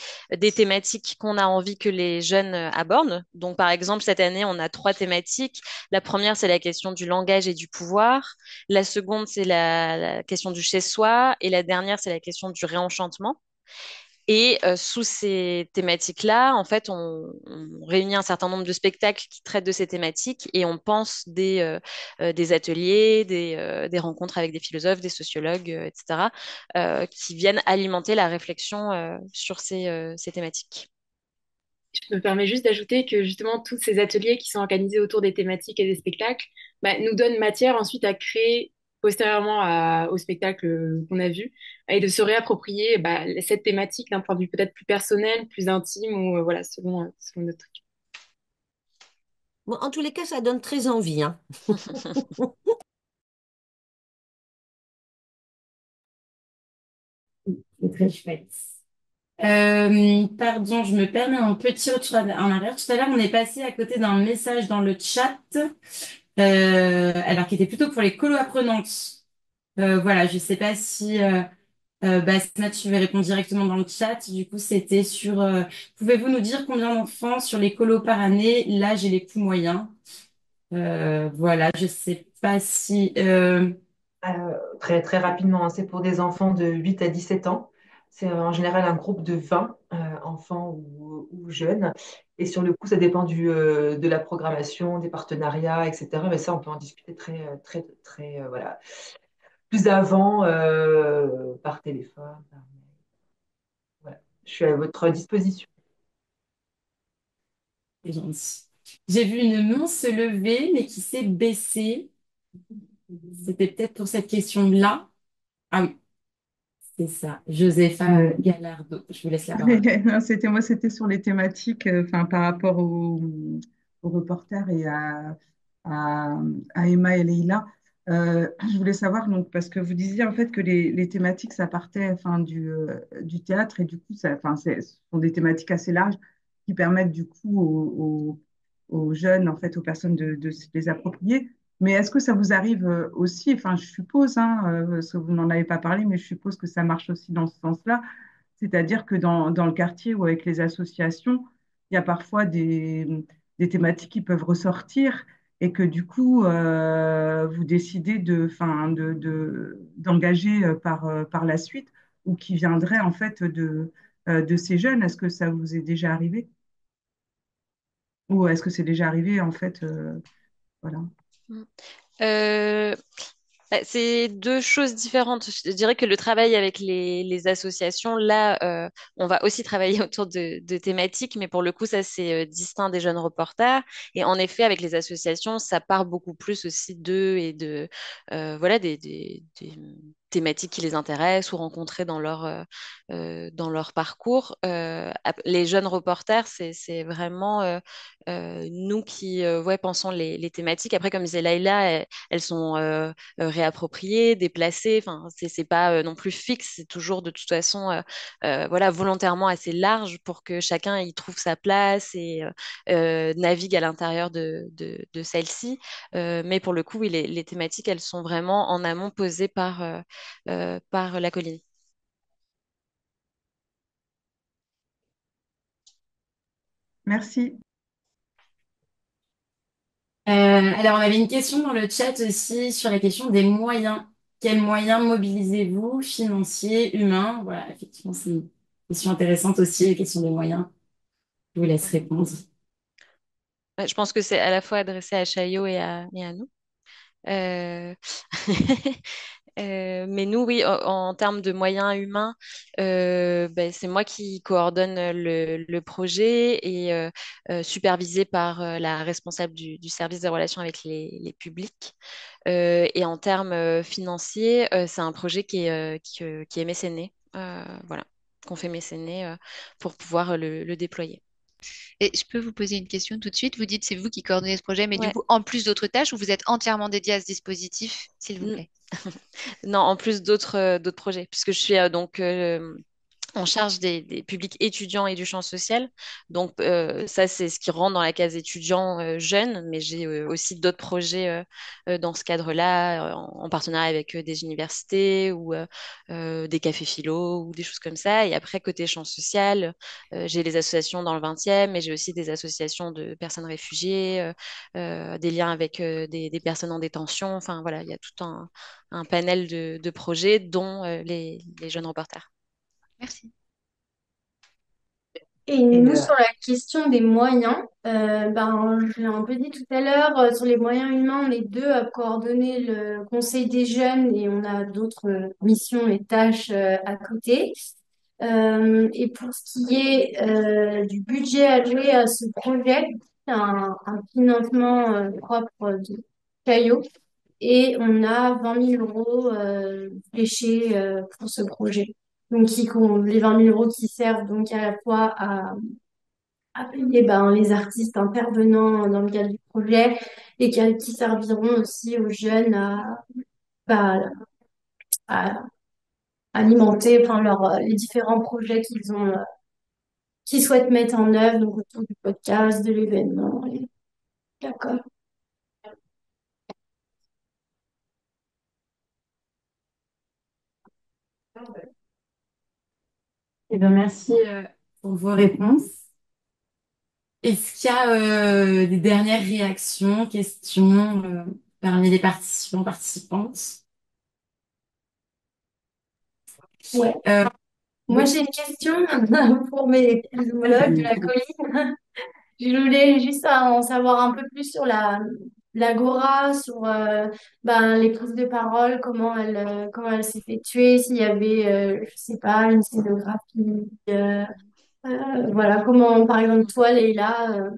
thématiques qu'on a envie que les jeunes abordent. Donc, par exemple, cette année, on a trois thématiques. La première, c'est la question du langage et du pouvoir. La seconde, c'est la question du chez-soi. Et la dernière, c'est la question du réenchantement. Et sous ces thématiques-là, en fait, on réunit un certain nombre de spectacles qui traitent de ces thématiques et on pense des ateliers, des rencontres avec des philosophes, des sociologues, etc., qui viennent alimenter la réflexion sur ces thématiques. Je me permets juste d'ajouter que justement tous ces ateliers qui sont organisés autour des thématiques et des spectacles nous donnent matière ensuite à créer postérieurement au spectacle qu'on a vu et de se réapproprier cette thématique d'un point de vue peut-être plus personnel, plus intime ou voilà selon notre truc. Bon, en tous les cas, ça donne très envie, hein. C'est très chouette. Pardon, je me permets un petit retour en arrière. Tout à l'heure, on est passé à côté d'un message dans le chat, alors qui était plutôt pour les colos apprenantes. Voilà, je sais pas si Basma, tu veux répondre directement dans le chat. Du coup, c'était sur pouvez-vous nous dire combien d'enfants sur les colos par année, l'âge et les coûts moyens? Voilà, je sais pas si Très, très rapidement, hein, c'est pour des enfants de 8 à 17 ans. C'est en général un groupe de 20 enfants ou jeunes. Et sur le coup, ça dépend de la programmation, des partenariats, etc. Mais ça, on peut en discuter très, très, très, voilà, plus avant, par téléphone. Voilà. Je suis à votre disposition. c'est gentil. J'ai vu une main se lever, mais qui s'est baissée. C'était peut-être pour cette question-là. Ah oui, c'est ça. Josepha Gallardo. Je vous laisse la parole. Non, c'était moi, c'était sur les thématiques, enfin, par rapport aux reporters et à, à Emma et Leïla. Je voulais savoir, donc, parce que vous disiez en fait que les thématiques, ça partait enfin, du théâtre et du coup, enfin, ce sont des thématiques assez larges qui permettent du coup aux jeunes, en fait, aux personnes de se les approprier. Mais est-ce que ça vous arrive aussi, enfin, je suppose, hein, parce que vous n'en avez pas parlé, mais je suppose que ça marche aussi dans ce sens-là, c'est-à-dire que dans le quartier ou avec les associations, il y a parfois des thématiques qui peuvent ressortir et que du coup, vous décidez d'engager par la suite ou qui viendraient en fait de ces jeunes. Est-ce que ça vous est déjà arrivé? Ou est-ce que c'est déjà arrivé en fait voilà. Euh, Bah, c'est deux choses différentes. Je dirais que le travail avec les associations, là, on va aussi travailler autour de thématiques, mais pour le coup, ça, c'est distinct des jeunes reporters. Et en effet, avec les associations, ça part beaucoup plus aussi d'eux et de, voilà, des thématiques qui les intéressent ou rencontrées dans leur parcours. Les jeunes reporters, c'est vraiment nous qui ouais, pensons les thématiques. Après, comme disait Laïla, elles sont réappropriées, déplacées. Enfin, c'est pas non plus fixe. C'est toujours de toute façon, voilà, volontairement assez large pour que chacun y trouve sa place et navigue à l'intérieur de celle-ci. Mais pour le coup, oui, les thématiques, elles sont vraiment en amont posées par la colline. Merci. Alors, on avait une question dans le chat aussi sur la question des moyens. Quels moyens mobilisez-vous, financiers, humains? Voilà, effectivement, c'est une question intéressante aussi, la question des moyens. Je vous laisse répondre. Ouais, je pense que c'est à la fois adressé à Chaillot et à nous. Euh, mais nous, oui, en termes de moyens humains, ben, c'est moi qui coordonne le projet et supervisé par la responsable du service des relations avec les publics. Et en termes financiers, c'est un projet qui est mécéné, voilà, qu'on fait mécéner pour pouvoir le déployer. Et je peux vous poser une question tout de suite. Vous dites c'est vous qui coordonnez ce projet, mais du Ouais. coup, en plus d'autres tâches, ou vous êtes entièrement dédié à ce dispositif, s'il vous plaît? Non, en plus d'autres projets, puisque je suis donc en charge des publics étudiants et du champ social. Donc, ça, c'est ce qui rentre dans la case étudiant jeune, mais j'ai aussi d'autres projets dans ce cadre-là, en partenariat avec des universités ou des cafés philo ou des choses comme ça. Et après, côté champ social, j'ai les associations dans le 20e, mais j'ai aussi des associations de personnes réfugiées, des liens avec des personnes en détention. Enfin, voilà, il y a tout un panel de projets, dont les jeunes reporters. Merci. Et nous, sur la question des moyens, ben, je l'ai un peu dit tout à l'heure, sur les moyens humains, on est deux à coordonner le Conseil des jeunes et on a d'autres missions et tâches à côté. Et pour ce qui est du budget alloué à ce projet, c'est un financement propre de Caillot et on a 20 000 € fléchés pour ce projet. Donc, les 20 000 € qui servent donc à la fois à payer ben, les artistes intervenants dans le cadre du projet et qui serviront aussi aux jeunes bah, à alimenter enfin, les différents projets qu'ils souhaitent mettre en œuvre, donc autour du podcast, de l'événement. D'accord. Eh bien, merci pour vos réponses. Est-ce qu'il y a des dernières réactions, questions parmi les participants, participantes? Ouais. Moi, Oui. j'ai une question pour mes homologues de la colline. Je voulais juste en savoir un peu plus sur l'agora, sur ben, les prises de parole, comment elle s'effectuait, s'il y avait, je sais pas, une scénographie. Voilà, comment, par exemple, toi, Leïla,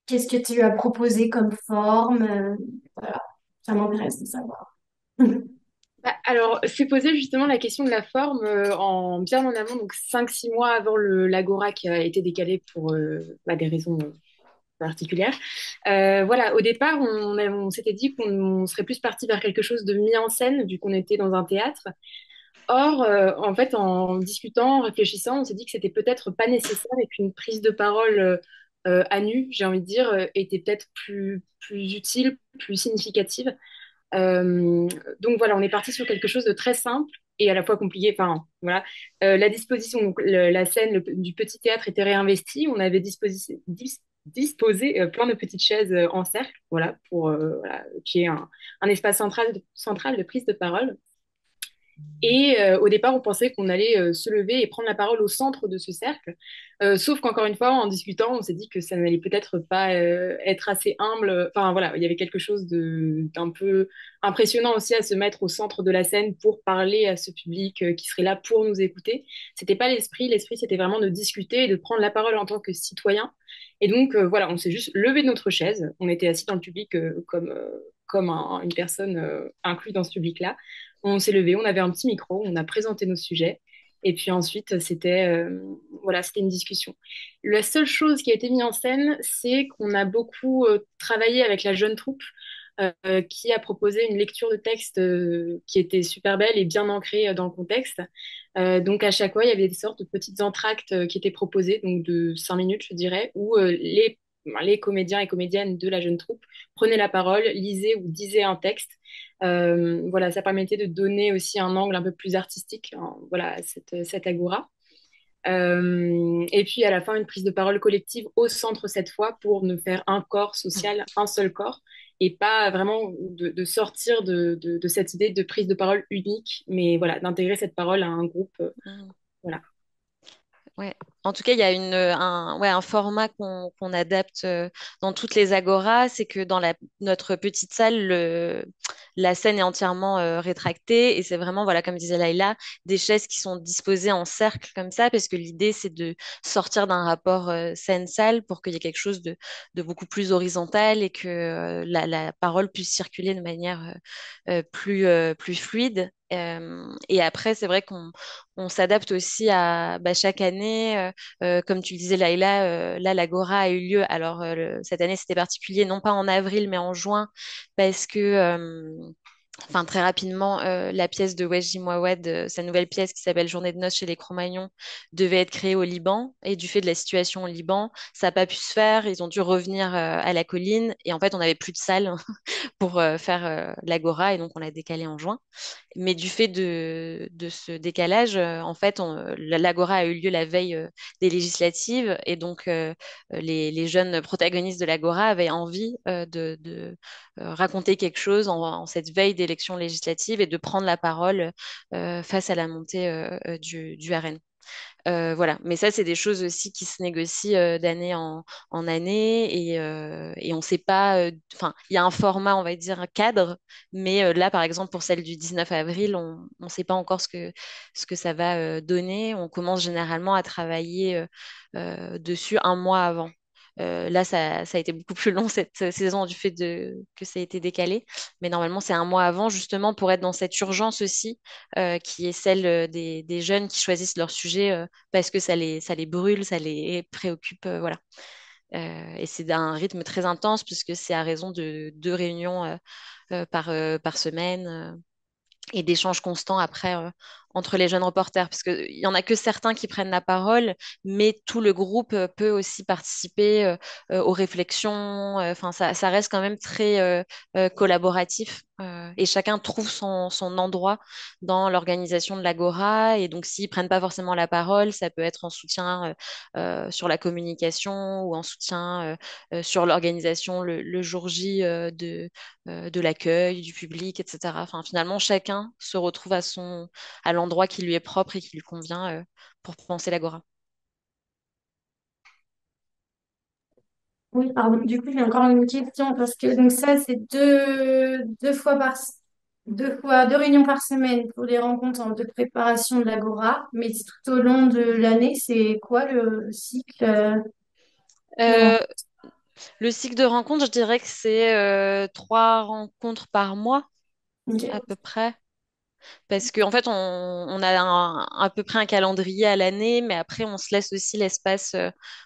qu'est-ce que tu as proposé comme forme? Voilà, ça m'intéresse de savoir. Bah, alors, c'est posé justement la question de la forme bien en amont, donc 5-6 mois avant l'Agora qui a été décalé pour bah, des raisons particulière. Voilà, au départ, on s'était dit qu'on serait plus parti vers quelque chose de mis en scène, vu qu'on était dans un théâtre. Or, en fait, en discutant, en réfléchissant, on s'est dit que c'était peut-être pas nécessaire et qu'une prise de parole à nu, j'ai envie de dire, était peut-être plus utile, plus significative. Euh, donc voilà, on est parti sur quelque chose de très simple et à la fois compliqué. Enfin, voilà. La disposition, donc, la scène du petit théâtre était réinvestie. On avait disposé plein de petites chaises en cercle, voilà, pour voilà, qu'il y ait un espace central de prise de parole. Et au départ, on pensait qu'on allait se lever et prendre la parole au centre de ce cercle. Sauf qu'encore une fois, en discutant, on s'est dit que ça n'allait peut-être pas être assez humble. Enfin voilà, il y avait quelque chose d'un peu impressionnant aussi à se mettre au centre de la scène pour parler à ce public qui serait là pour nous écouter. C'était pas l'esprit. L'esprit, c'était vraiment de discuter et de prendre la parole en tant que citoyen. Et donc voilà, on s'est juste levé de notre chaise. On était assis dans le public comme une personne inclue dans ce public-là. On s'est levé, on avait un petit micro, on a présenté nos sujets. Et puis ensuite, voilà, c'était une discussion. La seule chose qui a été mise en scène, c'est qu'on a beaucoup travaillé avec la jeune troupe qui a proposé une lecture de texte qui était super belle et bien ancrée dans le contexte. Donc à chaque fois, il y avait des sortes de petites entr'actes qui étaient proposées, donc de 5 minutes, je dirais, où les comédiens et comédiennes de la jeune troupe prenaient la parole, lisaient ou disaient un texte. Voilà, ça permettait de donner aussi un angle un peu plus artistique, hein, voilà, à cette agora. Et puis à la fin, une prise de parole collective au centre cette fois pour ne faire un corps social, un seul corps, et pas vraiment de sortir de cette idée de prise de parole unique, mais voilà, d'intégrer cette parole à un groupe. Mm. Voilà. Ouais. En tout cas, il y a un format qu'on adapte dans toutes les agoras, c'est que dans notre petite salle, la scène est entièrement rétractée et c'est vraiment, voilà, comme disait Laïla, des chaises qui sont disposées en cercle comme ça, parce que l'idée, c'est de sortir d'un rapport scène-salle pour qu'il y ait quelque chose de beaucoup plus horizontal et que la parole puisse circuler de manière plus fluide. Et après, c'est vrai qu'on s'adapte aussi à chaque année. Comme tu le disais, Laïla, là, l'Agora a eu lieu. Alors, cette année, c'était particulier, non pas en avril, mais en juin, parce que, enfin, très rapidement, la pièce de Weji Mouawad, sa nouvelle pièce qui s'appelle Journée de noces chez les Cro-Magnons, devait être créée au Liban. Et du fait de la situation au Liban, ça n'a pas pu se faire. Ils ont dû revenir à la colline. Et en fait, on n'avait plus de salle pour faire l'Agora. Et donc, on l'a décalé en juin. Mais du fait de ce décalage, en fait, l'Agora a eu lieu la veille des législatives et donc les jeunes protagonistes de l'Agora avaient envie de raconter quelque chose en cette veille d'élections législatives et de prendre la parole face à la montée du RN. Voilà, mais ça, c'est des choses aussi qui se négocient d'année en année et on ne sait pas. Enfin, il y a un format, on va dire, un cadre, mais là, par exemple, pour celle du 19 avril, on ne sait pas encore ce que ça va donner. On commence généralement à travailler dessus un mois avant. Là, ça a été beaucoup plus long cette saison du fait que ça a été décalé. Mais normalement, c'est un mois avant, justement, pour être dans cette urgence aussi, qui est celle des jeunes qui choisissent leur sujet parce que ça les brûle, ça les préoccupe. Voilà. Et c'est d'un rythme très intense puisque c'est à raison de 2 réunions par semaine. Et d'échanges constants après entre les jeunes reporters, parce qu'il n'y en a que certains qui prennent la parole, mais tout le groupe peut aussi participer aux réflexions. Enfin, ça reste quand même très collaboratif et chacun trouve son endroit dans l'organisation de l'Agora. Et donc, s'ils prennent pas forcément la parole, ça peut être en soutien sur la communication ou en soutien sur l'organisation le jour J de l'accueil, du public, etc. Enfin, finalement, chacun se retrouve à l'endroit qui lui est propre et qui lui convient pour penser l'agora. Oui, pardon. Du coup, j'ai encore une question parce que donc ça, c'est deux réunions par semaine pour les rencontres de préparation de l'Agora, mais tout au long de l'année, c'est quoi le cycle de Euh, rencontres? le cycle de rencontre, je dirais que c'est 3 rencontres par mois, à Ok. peu près. Parce qu'en fait, on a à peu près un calendrier à l'année, mais après, on se laisse aussi l'espace,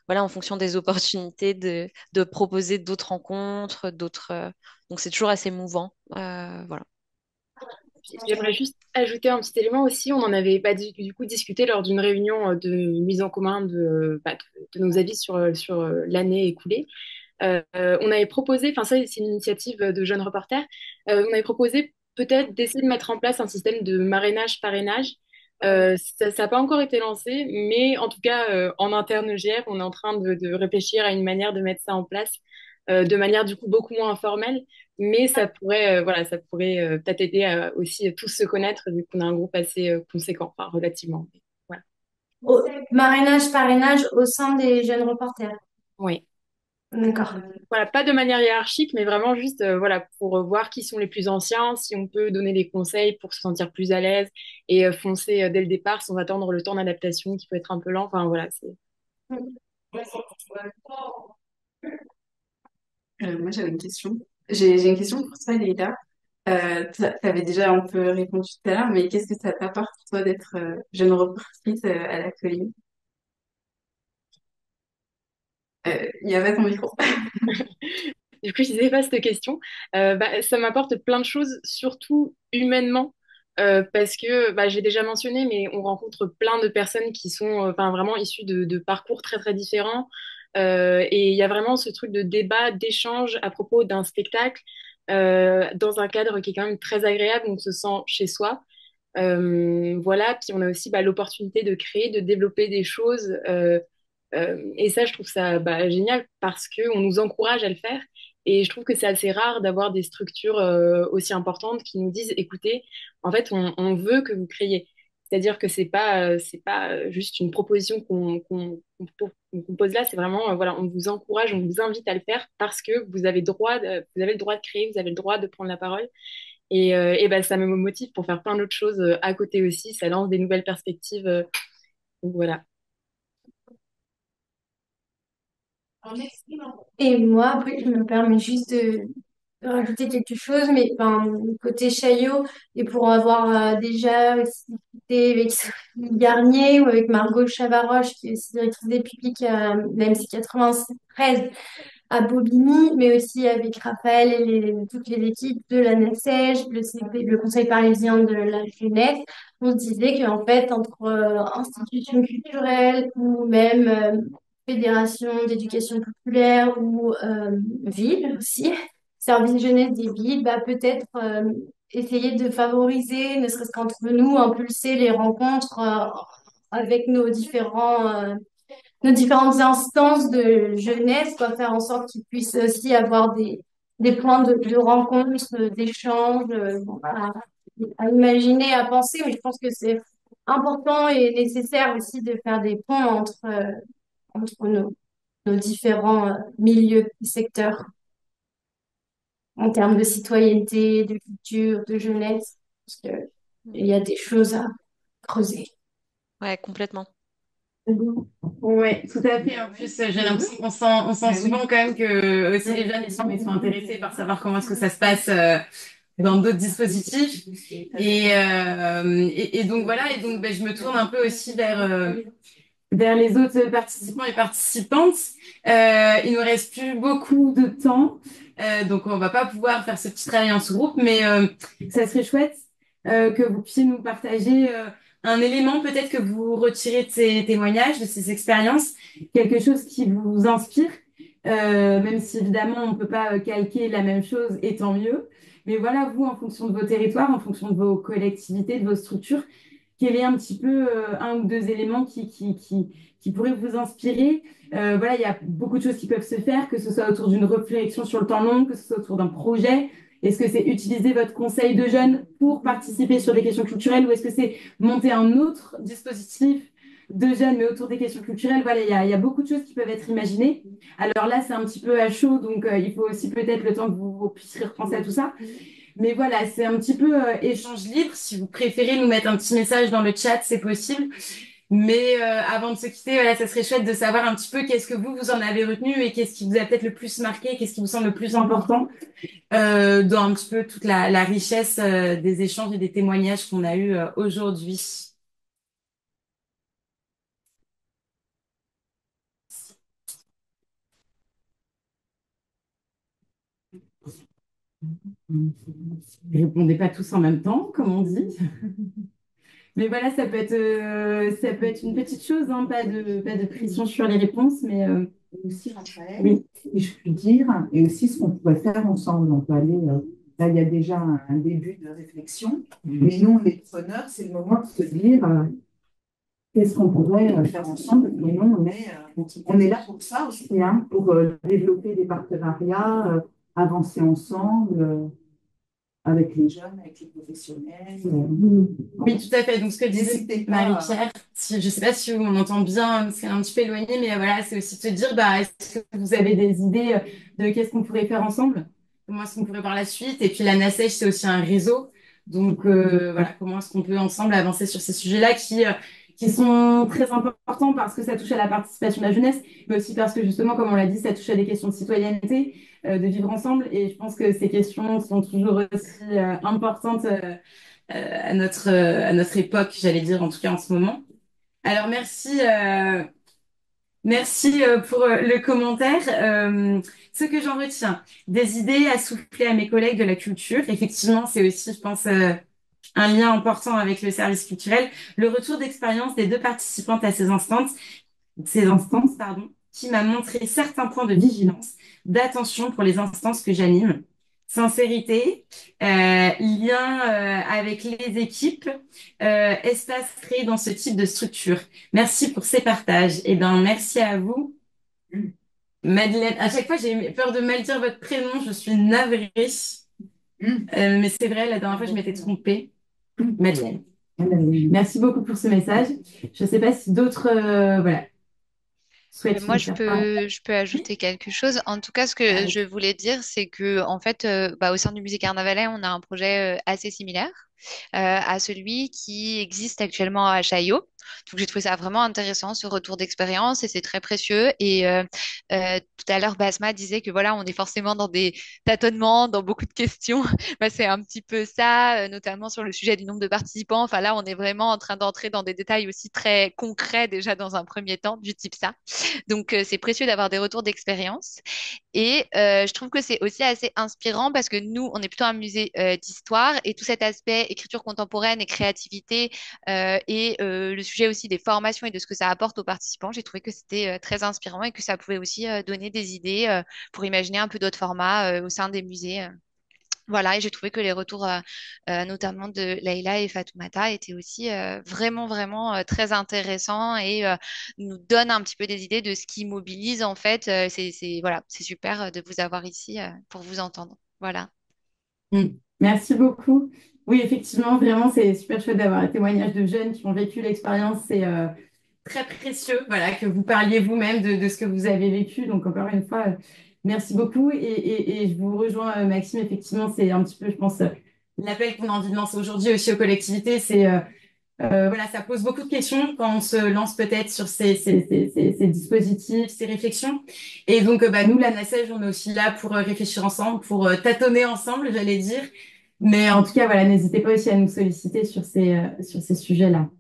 voilà, en fonction des opportunités, de proposer d'autres rencontres, donc, c'est toujours assez mouvant. Voilà. J'aimerais juste ajouter un petit élément aussi. On en avait du coup discuté lors d'une réunion de mise en commun de nos avis sur l'année écoulée. On avait proposé, enfin ça c'est une initiative de jeunes reporters, on avait proposé peut-être d'essayer de mettre en place un système de marrainage-parrainage. Ça n'a pas encore été lancé, mais en tout cas en interne GR, on est en train de réfléchir à une manière de mettre ça en place de manière du coup beaucoup moins informelle, mais ça pourrait, voilà, ça pourrait peut-être aider à aussi tous se connaître vu qu'on a un groupe assez conséquent, enfin relativement. Voilà. Marrainage, parrainage au sein des jeunes reporters. Oui. D'accord. Voilà, pas de manière hiérarchique, mais vraiment juste voilà, pour voir qui sont les plus anciens, si on peut donner des conseils pour se sentir plus à l'aise et foncer dès le départ sans attendre le temps d'adaptation qui peut être un peu lent. Enfin voilà, c'est. Moi, j'avais une question. J'ai une question pour toi, Leïla. Tu avais déjà un peu répondu tout à l'heure, mais qu'est-ce que ça t'apporte pour toi d'être jeune reportrice à la colline? Il n'y a pas ton micro. Du coup, je disais pas cette question. Bah, ça m'apporte plein de choses, surtout humainement, parce que bah, j'ai déjà mentionné, mais on rencontre plein de personnes qui sont enfin, vraiment issues de parcours très très différents. Et il y a vraiment ce truc de débat, d'échange à propos d'un spectacle dans un cadre qui est quand même très agréable, on se sent chez soi. Voilà, puis on a aussi bah, l'opportunité de créer, de développer des choses. Et ça, je trouve ça bah, génial parce qu'on nous encourage à le faire. Et je trouve que c'est assez rare d'avoir des structures aussi importantes qui nous disent, écoutez, en fait, on veut que vous créiez. C'est-à-dire que c'est pas juste une proposition qu'on pose là, c'est vraiment, voilà, on vous encourage, on vous invite à le faire parce que vous avez le droit de créer, vous avez le droit de prendre la parole. Et ben, ça me motive pour faire plein d'autres choses à côté aussi. Ça lance des nouvelles perspectives. Donc voilà. Et moi, après, je me permets juste de rajouter quelque chose, mais enfin, côté Chaillot, et pour avoir déjà aussi discuté avec Sophie Garnier ou avec Margot Chavaroche, qui est aussi directrice des publics à l'AMC 93 à Bobigny, mais aussi avec Raphaël et toutes les équipes de la NESEJ, le Conseil parisien de la jeunesse, on se disait qu'en fait, entre institutions culturelles ou même fédération d'éducation populaire ou ville aussi, service jeunesse des villes, bah, peut-être essayer de favoriser, ne serait-ce qu'entre nous, impulser les rencontres avec nos différentes instances de jeunesse, quoi, faire en sorte qu'ils puissent aussi avoir des points de rencontre, d'échange, bon, à imaginer, à penser, mais je pense que c'est important et nécessaire aussi de faire des ponts entre nos différents milieux, secteurs, en termes de citoyenneté, de culture, de jeunesse, parce que il y a des choses à creuser. Ouais, complètement. Ouais, tout à fait. En plus, j'ai l'impression on sent souvent quand même que aussi les jeunes ils sont intéressés par savoir comment est-ce que ça se passe dans d'autres dispositifs. Et donc voilà. Et donc ben, je me tourne un peu aussi vers les autres participants et participantes. Il nous reste plus beaucoup de temps, donc on va pas pouvoir faire ce petit travail en sous-groupe, mais ça serait chouette que vous puissiez nous partager un élément peut-être que vous retirez de ces témoignages, de ces expériences, quelque chose qui vous inspire, même si évidemment on peut pas calquer la même chose, et tant mieux. Mais voilà, vous, en fonction de vos territoires, en fonction de vos collectivités, de vos structures, quel est un petit peu un ou deux éléments qui pourraient vous inspirer. Voilà, il y a beaucoup de choses qui peuvent se faire, que ce soit autour d'une réflexion sur le temps long, que ce soit autour d'un projet. Est-ce que c'est utiliser votre conseil de jeunes pour participer sur des questions culturelles ou est-ce que c'est monter un autre dispositif de jeunes mais autour des questions culturelles? Voilà, il y a beaucoup de choses qui peuvent être imaginées. Alors là, c'est un petit peu à chaud, donc il faut aussi peut-être le temps que vous puissiez repenser à tout ça. Mais voilà, c'est un petit peu échange libre. Si vous préférez nous mettre un petit message dans le chat, c'est possible. Mais avant de se quitter, voilà, ça serait chouette de savoir un petit peu qu'est-ce que vous en avez retenu et qu'est-ce qui vous a peut-être le plus marqué, qu'est-ce qui vous semble le plus important dans un petit peu toute la richesse des échanges et des témoignages qu'on a eus aujourd'hui. Répondez pas tous en même temps, comme on dit. Mais voilà, ça peut être une petite chose, hein, pas de pression sur les réponses, mais Aussi, Raphaël, oui, si je puis dire, et aussi ce qu'on pourrait faire ensemble. On peut aller, là, il y a déjà un début de réflexion, mais nous, on est preneurs, c'est le moment de se dire qu'est-ce qu'on pourrait faire ensemble. Et nous, on est On est là pour ça aussi, hein, pour développer des partenariats, avancer ensemble avec les jeunes, avec les professionnels. Oui, tout à fait. Donc, ce que disait N'hésitez pas. Marie-Pierre, je ne sais pas si on entend bien, parce qu'elle est un petit peu éloignée, mais voilà, c'est aussi de se dire, bah, est-ce que vous avez des idées de qu'est-ce qu'on pourrait faire ensemble? Comment est-ce qu'on pourrait par la suite? Et puis, la NACEJ, c'est aussi un réseau. Donc, voilà, comment est-ce qu'on peut ensemble avancer sur ces sujets-là qui sont très importants parce que ça touche à la participation de la jeunesse, mais aussi parce que justement, comme on l'a dit, ça touche à des questions de citoyenneté, de vivre ensemble. Et je pense que ces questions sont toujours aussi importantes à notre époque, j'allais dire, en tout cas en ce moment. Alors, merci pour le commentaire. Ce que j'en retiens, des idées à souffler à mes collègues de la culture. Effectivement, c'est aussi, je pense, un lien important avec le service culturel. Le retour d'expérience des deux participantes à ces instances, pardon, qui m'a montré certains points de vigilance, d'attention pour les instances que j'anime. Sincérité, lien avec les équipes, espace créé dans ce type de structure. Merci pour ces partages. Et ben, merci à vous. Madeleine, à chaque fois, j'ai peur de mal dire votre prénom, je suis navrée. Mais c'est vrai, la dernière fois, je m'étais trompée. Madeleine. Merci beaucoup pour ce message. Je ne sais pas si d'autres voilà, souhaitent Moi, nous faire part. je peux ajouter quelque chose. En tout cas, ce que je voulais dire, c'est que, en fait, au sein du musée Carnavalet, on a un projet assez similaire à celui qui existe actuellement à Chaillot. Donc, j'ai trouvé ça vraiment intéressant, ce retour d'expérience, et c'est très précieux. Et tout à l'heure, Basma disait que voilà, on est forcément dans des tâtonnements, dans beaucoup de questions. Bah, c'est un petit peu ça, notamment sur le sujet du nombre de participants. Enfin, là, on est vraiment en train d'entrer dans des détails aussi très concrets déjà dans un premier temps, du type ça. Donc, c'est précieux d'avoir des retours d'expérience. Et je trouve que c'est aussi assez inspirant parce que nous, on est plutôt un musée d'histoire et tout cet aspect écriture contemporaine et créativité et le sujet aussi des formations et de ce que ça apporte aux participants, j'ai trouvé que c'était très inspirant et que ça pouvait aussi donner des idées pour imaginer un peu d'autres formats au sein des musées. Voilà, et j'ai trouvé que les retours, notamment de Leïla et Fatoumata, étaient aussi vraiment, vraiment très intéressants et nous donnent un petit peu des idées de ce qui mobilise en fait. Voilà, c'est super de vous avoir ici pour vous entendre. Voilà. Merci beaucoup. Oui, effectivement, vraiment, c'est super chouette d'avoir un témoignage de jeunes qui ont vécu l'expérience. C'est très précieux, voilà, que vous parliez vous-même de ce que vous avez vécu. Donc, encore une fois, merci beaucoup. Et je vous rejoins, Maxime, effectivement, c'est un petit peu, je pense, l'appel qu'on a envie de lancer aujourd'hui aussi aux collectivités. C'est, voilà, ça pose beaucoup de questions quand on se lance peut-être sur ces dispositifs, ces réflexions. Et donc, bah, nous, la NACEJ, on est aussi là pour réfléchir ensemble, pour tâtonner ensemble, j'allais dire. Mais en tout cas, voilà, n'hésitez pas aussi à nous solliciter sur ces sujets-là.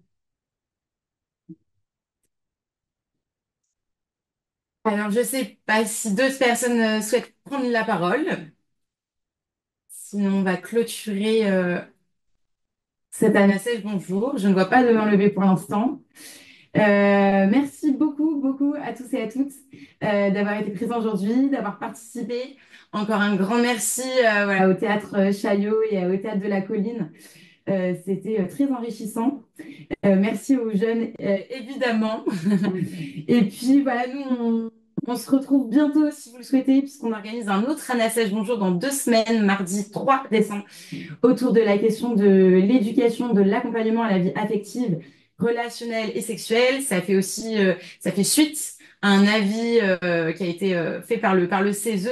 Alors, je ne sais pas si d'autres personnes souhaitent prendre la parole. Sinon, on va clôturer cette ANACEJ. Bonjour. Je ne vois pas de main levée pour l'instant. Merci beaucoup, beaucoup à tous et à toutes d'avoir été présents aujourd'hui, d'avoir participé. Encore un grand merci voilà, au Théâtre Chaillot et au Théâtre de la Colline. C'était très enrichissant. Merci aux jeunes, évidemment. Et puis, voilà, nous, on se retrouve bientôt, si vous le souhaitez, puisqu'on organise un autre ANACEJ Bonjour dans 2 semaines, mardi 3 décembre, autour de la question de l'éducation, de l'accompagnement à la vie affective, relationnelle et sexuelle. Ça fait aussi, ça fait suite à un avis qui a été fait par le CESE.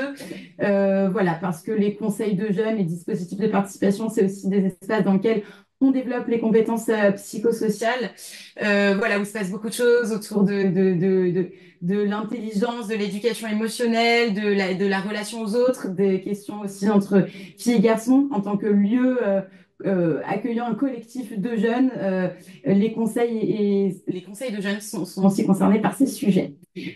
Voilà, parce que les conseils de jeunes, les dispositifs de participation, c'est aussi des espaces dans lesquels on développe les compétences psychosociales, voilà, où se passe beaucoup de choses autour de l'intelligence, de l'éducation émotionnelle, de la relation aux autres, des questions aussi entre filles et garçons en tant que lieu accueillant un collectif de jeunes. Les conseils de jeunes sont aussi concernés par ces sujets.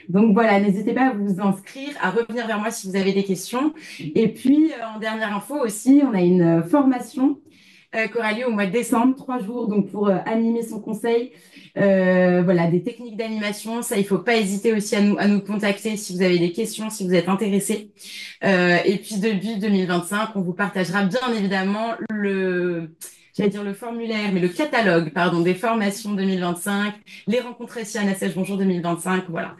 Donc voilà, n'hésitez pas à vous inscrire, à revenir vers moi si vous avez des questions. Et puis, en dernière info aussi, on a une formation qui aura lieu au mois de décembre, 3 jours, donc pour animer son conseil. Voilà, des techniques d'animation. Ça, il faut pas hésiter aussi à nous contacter si vous avez des questions, si vous êtes intéressés. Et puis, depuis 2025, on vous partagera bien évidemment j'allais dire le formulaire, mais le catalogue, pardon, des formations 2025, les rencontres ici à NACEJ Bonjour 2025, voilà.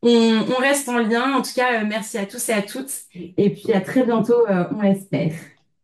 on reste en lien. En tout cas, merci à tous et à toutes. Et puis à très bientôt, on l'espère.